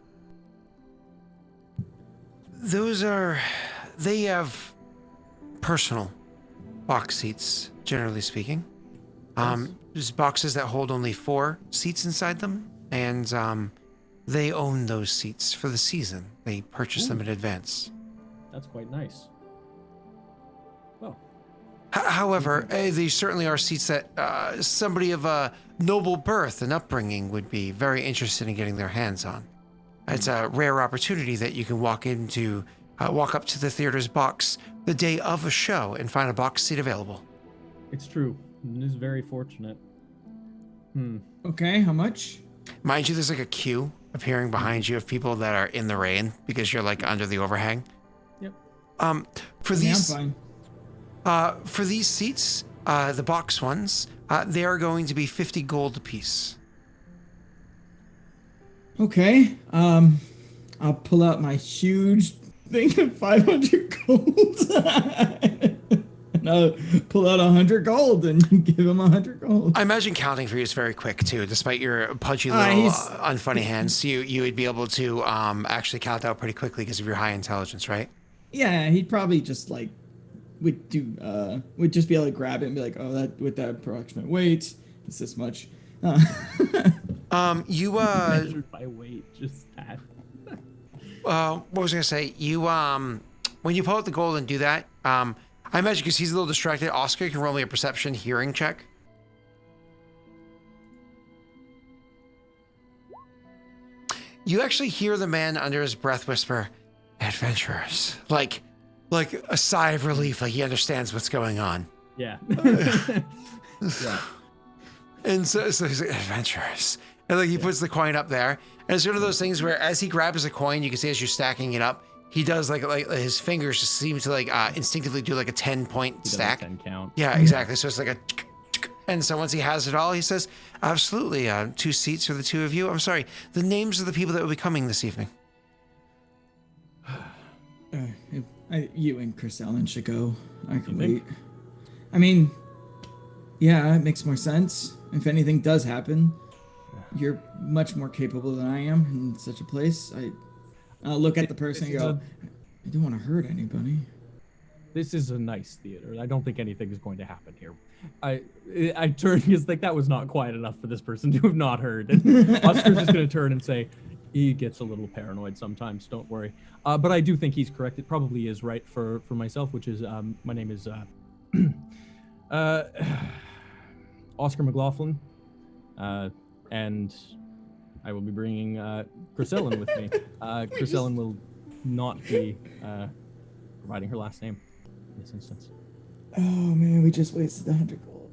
they have personal box seats, generally speaking. There's boxes that hold only 4 seats inside them, and they own those seats for the season. They purchase them in advance. That's quite nice. Well, However, these certainly are seats that somebody of a noble birth and upbringing would be very interested in getting their hands on. It's a rare opportunity that you can walk up to the theater's box the day of a show and find a box seat available. it's true. It is very fortunate. Okay, how much? Mind you, there's like a queue appearing behind you of people that are in the rain because you're like under the overhang. Yep. For Yeah, these I'm fine. for these seats, the box ones, they are going to be 50 gold apiece. Okay. I'll pull out my huge thing of 500 gold. And I'll pull out 100 gold and give him 100 gold. I imagine counting for you is very quick too, despite your pudgy little unfunny hands. You would be able to actually count out pretty quickly because of your high intelligence, right? Yeah, he'd probably just like would just be able to grab it and be like, oh, that with that approximate weight, it's this much. Measured by weight, just that. What was I gonna say? You when you pull out the gold and do that, I imagine because he's a little distracted, Oscar can roll me a perception hearing check. You actually hear the man under his breath whisper, "Adventurers," like a sigh of relief, like he understands what's going on. Yeah. Yeah. And so he's like, "Adventurers," and like he puts the coin up there, and it's one of those things where as he grabs a coin, you can see as you're stacking it up, he does like his fingers just seem to like instinctively do like a 10-point stack. 10 count. Yeah, exactly. So it's like a, and so once he has it all, he says, "Absolutely, 2 seats for the 2 of you." I'm sorry, the names of the people that will be coming this evening. You and Chris Allen should go. I can You wait. think? I mean, yeah, it makes more sense. If anything does happen, you're much more capable than I am in such a place. I'll look at the person and go, I don't want to hurt anybody. This is a nice theater. I don't think anything is going to happen here. I turn because like that was not quiet enough for this person to have not heard. And Oscar's just going to turn and say, he gets a little paranoid sometimes. Don't worry. But I do think he's correct. It probably is right for myself, which is my name is Oscar McLaughlin, and I will be bringing Chris Ellen with me. Chris Ellen will not be providing her last name in this instance. Oh man, we just wasted 100 gold.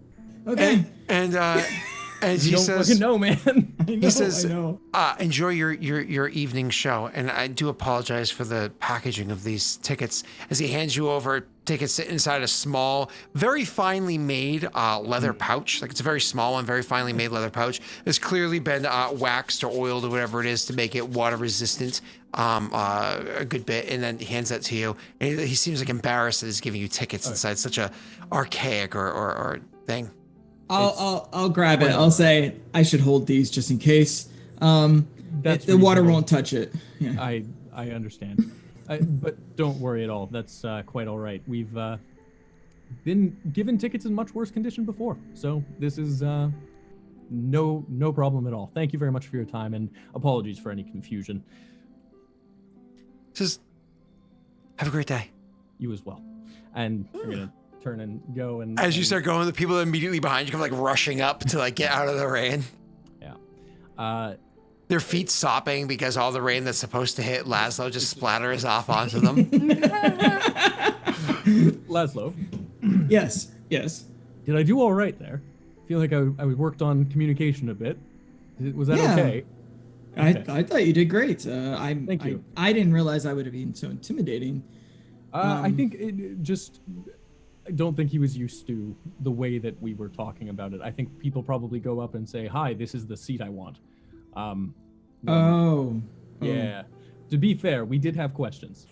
Okay. And he You don't says, fucking know, man. he says, I know. "Enjoy your evening show." And I do apologize for the packaging of these tickets. As he hands you over tickets inside a small, very finely made leather pouch. Like it's a very small one, very finely made leather pouch. It's clearly been waxed or oiled or whatever it is to make it water resistant a good bit. And then he hands that to you. And he seems like embarrassed that he's giving you tickets inside such a archaic or thing. I'll grab it. I'll say I should hold these just in case. That's The water reasonable. won't touch it. Yeah. I understand. But don't worry at all. That's quite all right. We've been given tickets in much worse condition before, so this is no problem at all. Thank you very much for your time, and apologies for any confusion. Just have a great day. You as well. And you're gonna turn and go. And As you and- start going, the people immediately behind you come like rushing up to like get out of the rain. yeah. Their feet sopping because all the rain that's supposed to hit Laszlo just splatters off onto them. Laszlo, Yes. Yes. did I do all right there? I feel like I worked on communication a bit. Was that Yeah. okay? Okay. I thought you did great. Thank you. I didn't realize I would have been so intimidating. I think I don't think he was used to the way that we were talking about it. I think people probably go up and say, "Hi, this is the seat I want." Oh. Yeah. To be fair, we did have questions.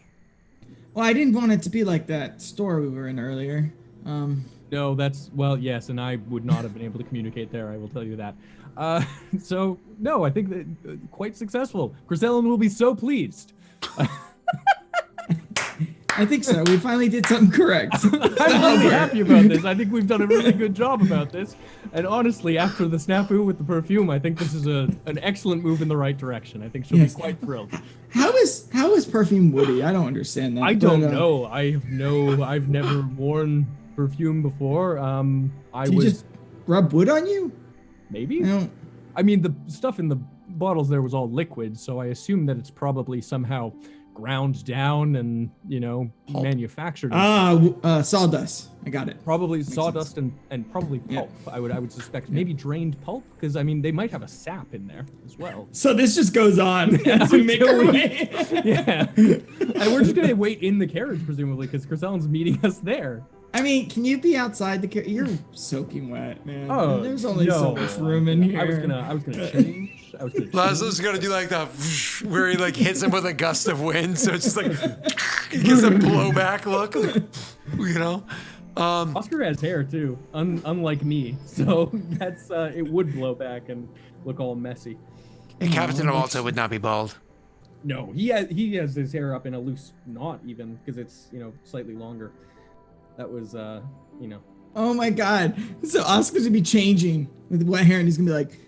Well, I didn't want it to be like that store we were in earlier. No, yes, and I would not have been able to communicate there, I will tell you that. So, no, I think that quite successful. Chris Ellen will be so pleased. I I think so. We finally did something correct. I'm really happy about this. I think we've done a really good job about this. And honestly, after the snafu with the perfume, I think this is an excellent move in the right direction. I think she'll be quite thrilled. How is perfume woody? I don't understand that. I don't know. I've never worn perfume before. Do you just rub wood on you? Maybe. No. I mean, the stuff in the bottles there was all liquid, so I assume that it's probably somehow ground down and, manufactured. Sawdust. I got it. Probably Makes sawdust and probably pulp. Yeah. I would suspect maybe drained pulp, because I mean they might have a sap in there as well. So this just goes on as we make our way. Yeah, and we're just gonna wait in the carriage presumably because Crisellen's meeting us there. I mean, can you be outside the carriage? You're soaking wet, man. Oh, there's only so much room in here. I was gonna change. Laszlo's gonna do like the where he like hits him with a gust of wind, so it's just like he gives a blowback look, Oscar has hair too, unlike me, so that's it would blow back and look all messy. And Captain Amulta would not be bald. No, he has his hair up in a loose knot even because it's slightly longer. That was Oh my god! So Oscar's gonna be changing with wet hair, and he's gonna be like.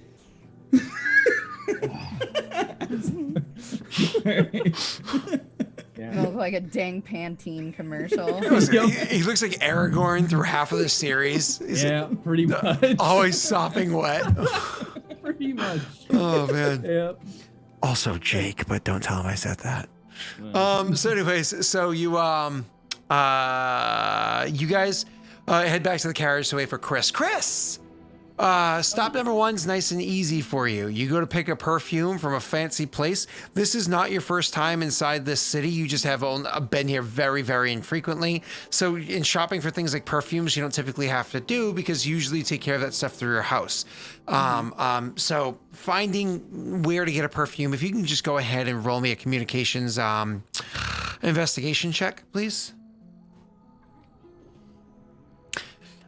Yeah. Look like a dang Pantene commercial. He looks like Aragorn through half of the series. Yeah, pretty much. Always sopping wet. Pretty much. Oh man. Yeah. Also Jake, but don't tell him I said that. So anyways, so you guys head back to the carriage to wait for Chris. Chris! Stop number one's nice and easy for you. You go to pick a perfume from a fancy place. This is not your first time inside this city. You just have been here very, very infrequently. So in shopping for things like perfumes, you don't typically have to do because you usually take care of that stuff through your house. So finding where to get a perfume, if you can just go ahead and roll me a communications investigation check, please.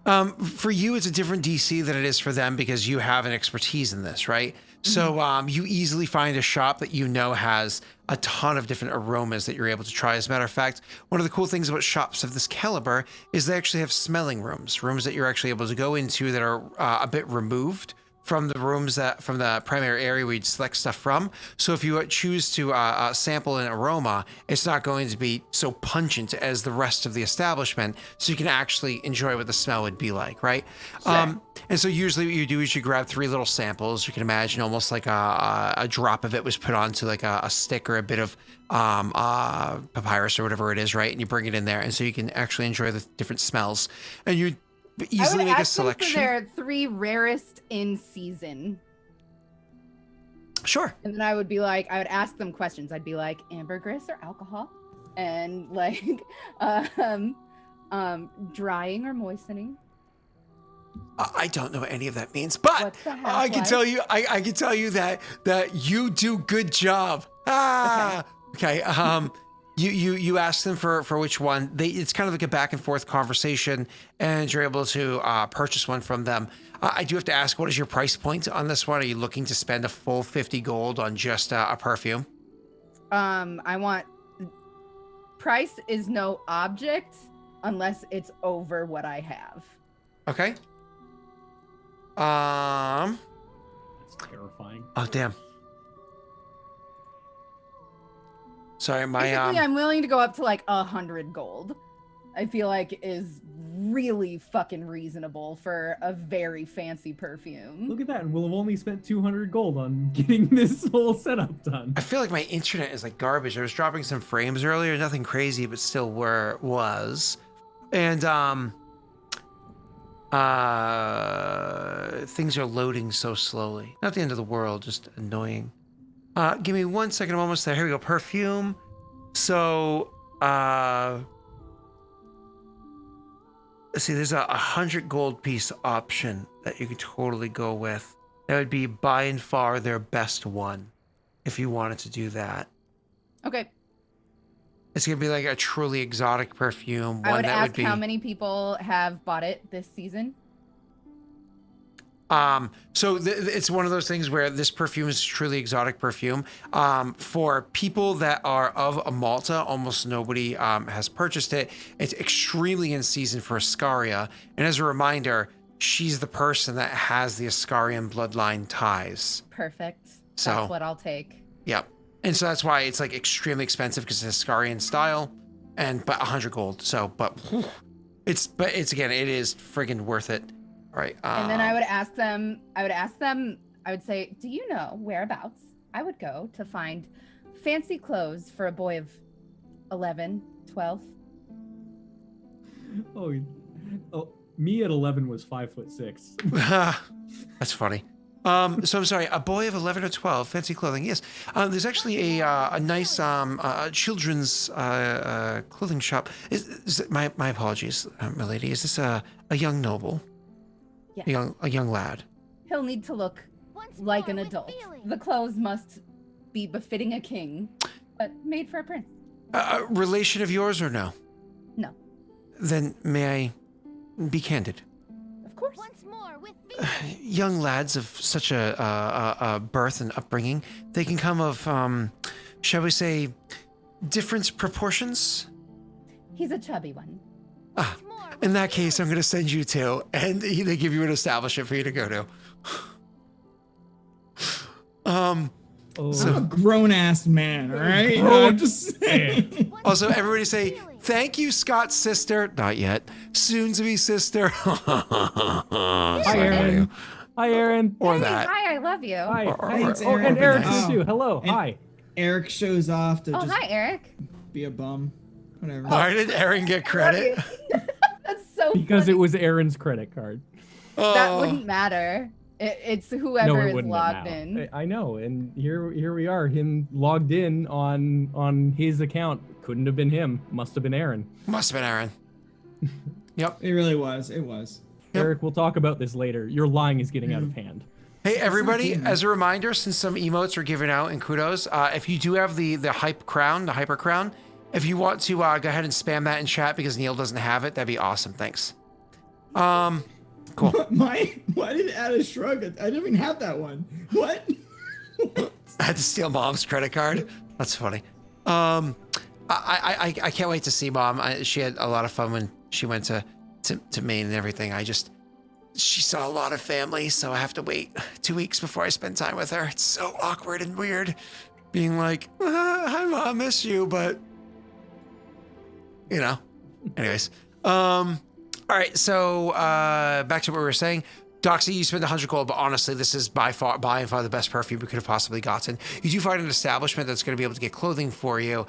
For you, it's a different DC than it is for them because you have an expertise in this, right? Mm-hmm. So you easily find a shop that has a ton of different aromas that you're able to try. As a matter of fact, one of the cool things about shops of this caliber is they actually have smelling rooms that you're actually able to go into that are a bit removed from the primary area where you'd select stuff from. So if you choose to sample an aroma, it's not going to be so pungent as the rest of the establishment, so you can actually enjoy what the smell would be like, right? Sure. And so usually what you do is you grab 3 little samples. You can imagine almost like a drop of it was put onto like a stick or a bit of papyrus or whatever it is, right? And you bring it in there, and so you can actually enjoy the different smells. And you easily make a selection. I would ask them for their 3 rarest in season. Sure. And then I would ask them questions. I'd be like, ambergris or alcohol? And like, drying or moistening? I don't know what any of that means, but I can tell you, I can tell you that you do good job. Okay. You ask them for which one. It's kind of like a back and forth conversation, and you're able to purchase one from them. I do have to ask, what is your price point on this one? Are you looking to spend a full 50 gold on just a perfume? I want price is no object unless it's over what I have. Okay. That's terrifying. Oh damn. Sorry, I'm willing to go up to like 100 gold. I feel like is really fucking reasonable for a very fancy perfume. Look at that, and we'll have only spent 200 gold on getting this whole setup done. I feel like my internet is like garbage. I was dropping some frames earlier, nothing crazy, but still was. And things are loading so slowly. Not the end of the world, just annoying. Give me 1 second, I'm almost there. Here we go, perfume. So, let's see, there's a 100 gold piece option that you could totally go with. That would be by and far their best one, if you wanted to do that. Okay. It's gonna be like a truly exotic perfume. I would ask how many people have bought it this season. So it's one of those things where this perfume is truly exotic perfume. For people that are of Amulta, almost nobody has purchased it. It's extremely in season for Ascaria. And as a reminder, she's the person that has the Ascarian bloodline ties. Perfect. So, that's what I'll take. Yep. And so that's why it's like extremely expensive because it's Ascarian style, but 100 gold. So, but it's again, it is friggin' worth it. All right. And then I would ask them, I would say, do you know whereabouts I would go to find fancy clothes for a boy of 11, 12? Oh, me at 11 was 5'6". That's funny. So I'm sorry, a boy of 11 or 12, fancy clothing. Yes. There's actually a nice children's clothing shop. My apologies, my lady. Is this a young noble? Yes. A young lad. He'll need to look like an adult. The clothes must be befitting a king, but made for a prince. A relation of yours or no? No. Then may I be candid? Of course. Once more with Young lads of such a birth and upbringing, they can come of, shall we say, different proportions? He's a chubby one. In that case, I'm going to send you to, and they give you an establishment for you to go to. I'm a grown-ass man, all right? I'm just saying. Also, everybody say, thank you, Scott's sister. Not yet. Soon to be sister. Hi, Aaron. Hi, Aaron. Or Hey, that. Hi, I love you. Hi. Thanks, Oh, Aaron. and Eric Nice. too. Hello. And- Hi. Eric shows off to Oh, just hi, Eric. be a bum. Whatever. Why did Aaron get credit? That's so Because funny. it was Aaron's credit card. That Oh. wouldn't matter. It's No, whoever it is wouldn't logged have in. I know, and here we are. Him logged in on his account. Couldn't have been him. Must have been Aaron. Must have been Aaron. Yep. It really was. It was. Yep. Eric, we'll talk about this later. Your lying is getting out of hand. Hey, everybody, kidding. as a reminder, since some emotes are given out and kudos, if you do have the hyper crown, if you want to go ahead and spam that in chat because Neil doesn't have it, that'd be awesome. Thanks. Cool. Why did it add a shrug? I didn't even have that one. What? I had to steal Mom's credit card. That's funny. I can't wait to see Mom. She had a lot of fun when she went to Maine and everything. She saw a lot of family, so I have to wait 2 weeks before I spend time with her. It's so awkward and weird being like, hi Mom, I miss you, but you know, anyways. All right, so back to what we were saying. Doxy, you spent 100 gold, but honestly, this is by and far the best perfume we could have possibly gotten. You do find an establishment that's going to be able to get clothing for you.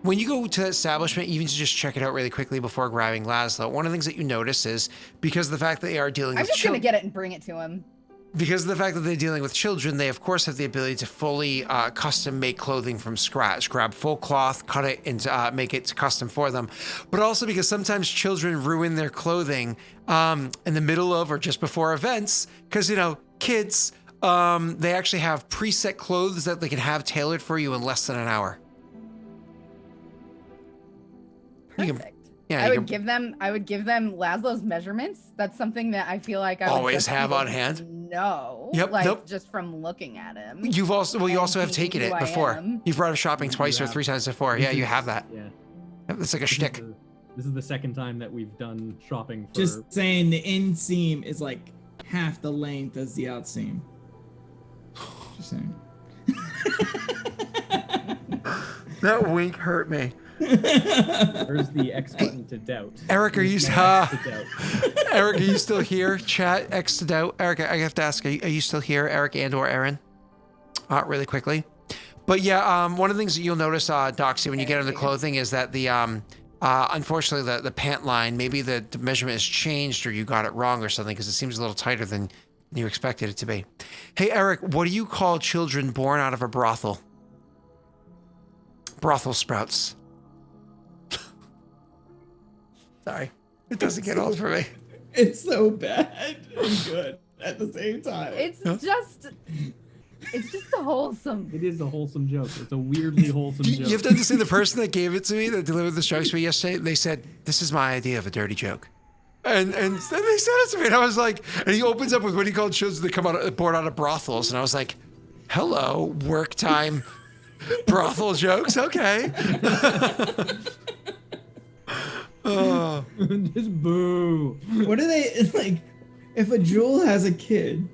When you go to that establishment, even to just check it out really quickly before grabbing Laszlo, one of the things that you notice is because of the fact that they are dealing I'm with just gonna children. get it and bring it to him. Because of the fact that they're dealing with children, they of course have the ability to fully custom make clothing from scratch. Grab full cloth, cut it, and make it custom for them. But also because sometimes children ruin their clothing in the middle of or just before events. Because, you know, kids, they actually have preset clothes that they can have tailored for you in less than an hour. You can- Perfect. yeah, I you would can give them Laszlo's measurements. That's something that I feel like I would always just have be on able hand. to know, Yep, like nope. just from looking at him. You also and have he taken knew it who I before. am. You've brought up shopping twice or have. 3 times before. Yeah, you have that. Yeah. It's like a shtick. This is the second time that we've done shopping for. Just saying the inseam is like half the length as the outseam. Just saying. That wink hurt me. There's the X button to doubt. Eric, are you There's the X to doubt. Eric, are you still here? Chat X to doubt. Eric, I have to ask, are you still here, Eric and or Aaron? Really quickly. But yeah, one of the things that you'll notice, Doxy, when you get into clothing is that the unfortunately the pant line, maybe the measurement has changed or you got it wrong or something because it seems a little tighter than you expected it to be. Hey, Eric, what do you call children born out of a brothel? Brothel sprouts. Sorry. It doesn't get old for me. It's so bad and good at the same time. It's just a wholesome. It is a wholesome joke. It's a weirdly wholesome joke. You have to understand the person that gave it to me, that delivered the jokes to me yesterday, they said, this is my idea of a dirty joke. And they said it to me, and I was like, and he opens up with what he called shows that come out born out of brothels, and I was like, hello, work time brothel jokes, okay. Oh. Just boo. What are they like? If a jewel has a kid,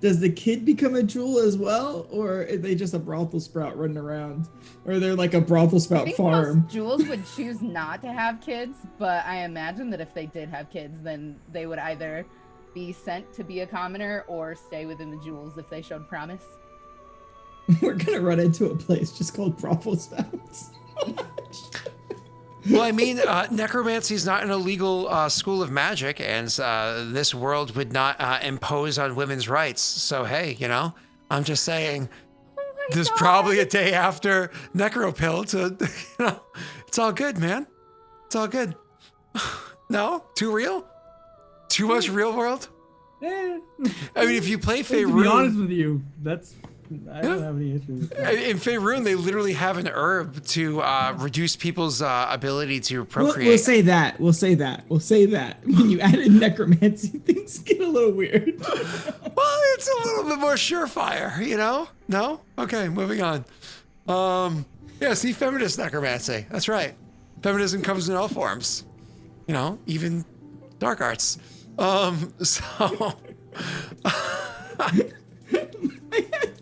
does the kid become a jewel as well, or are they just a brothel sprout running around, or they're like a brothel I sprout think farm? most jewels would choose not to have kids, but I imagine that if they did have kids, then they would either be sent to be a commoner or stay within the jewels if they showed promise. We're gonna run into a place just called brothel sprouts. Well, I mean, necromancy is not an illegal school of magic, and this world would not impose on women's rights. So, hey, you know, I'm just saying, there's probably a day after Necropill to, you know, it's all good, man. It's all good. No? Too real? Too much real world? Eh. I mean, if you play To be honest Faerun, with you, I don't have any issues with that. in Faerun, they literally have an herb to reduce people's ability to procreate. We'll say that. We'll say that. When you added necromancy, things get a little weird. Well, it's a little bit more surefire, you know? No? Okay, moving on. Yeah, see, feminist necromancy. That's right. Feminism comes in all forms. You know, even dark arts. So...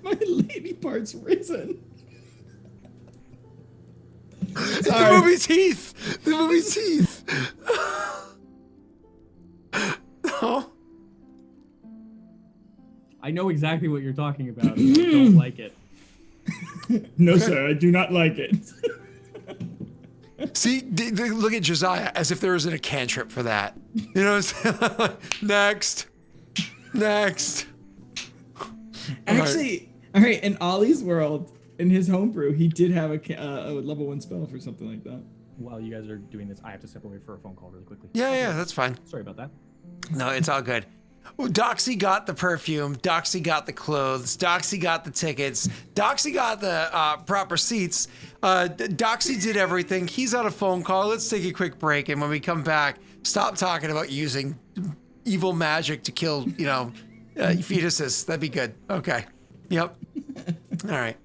my lady part's risen. The movie Teeth! The movie Teeth! No? I know exactly what you're talking about. And I don't like it. No, sir, I do not like it. See, look at Josiah as if there wasn't a cantrip for that. You know what I'm saying? Next. Actually, all right, in Ollie's world, in his homebrew, he did have a level 1 spell for something like that. While you guys are doing this, I have to step away for a phone call really quickly. Yeah, that's fine. Sorry about that. No, it's all good. Well, Doxy got the perfume. Doxy got the clothes. Doxy got the tickets. Doxy got the proper seats. Doxy did everything. He's on a phone call. Let's take a quick break. And when we come back, stop talking about using evil magic to kill, fetuses. That'd be good. Okay. Yep. All right.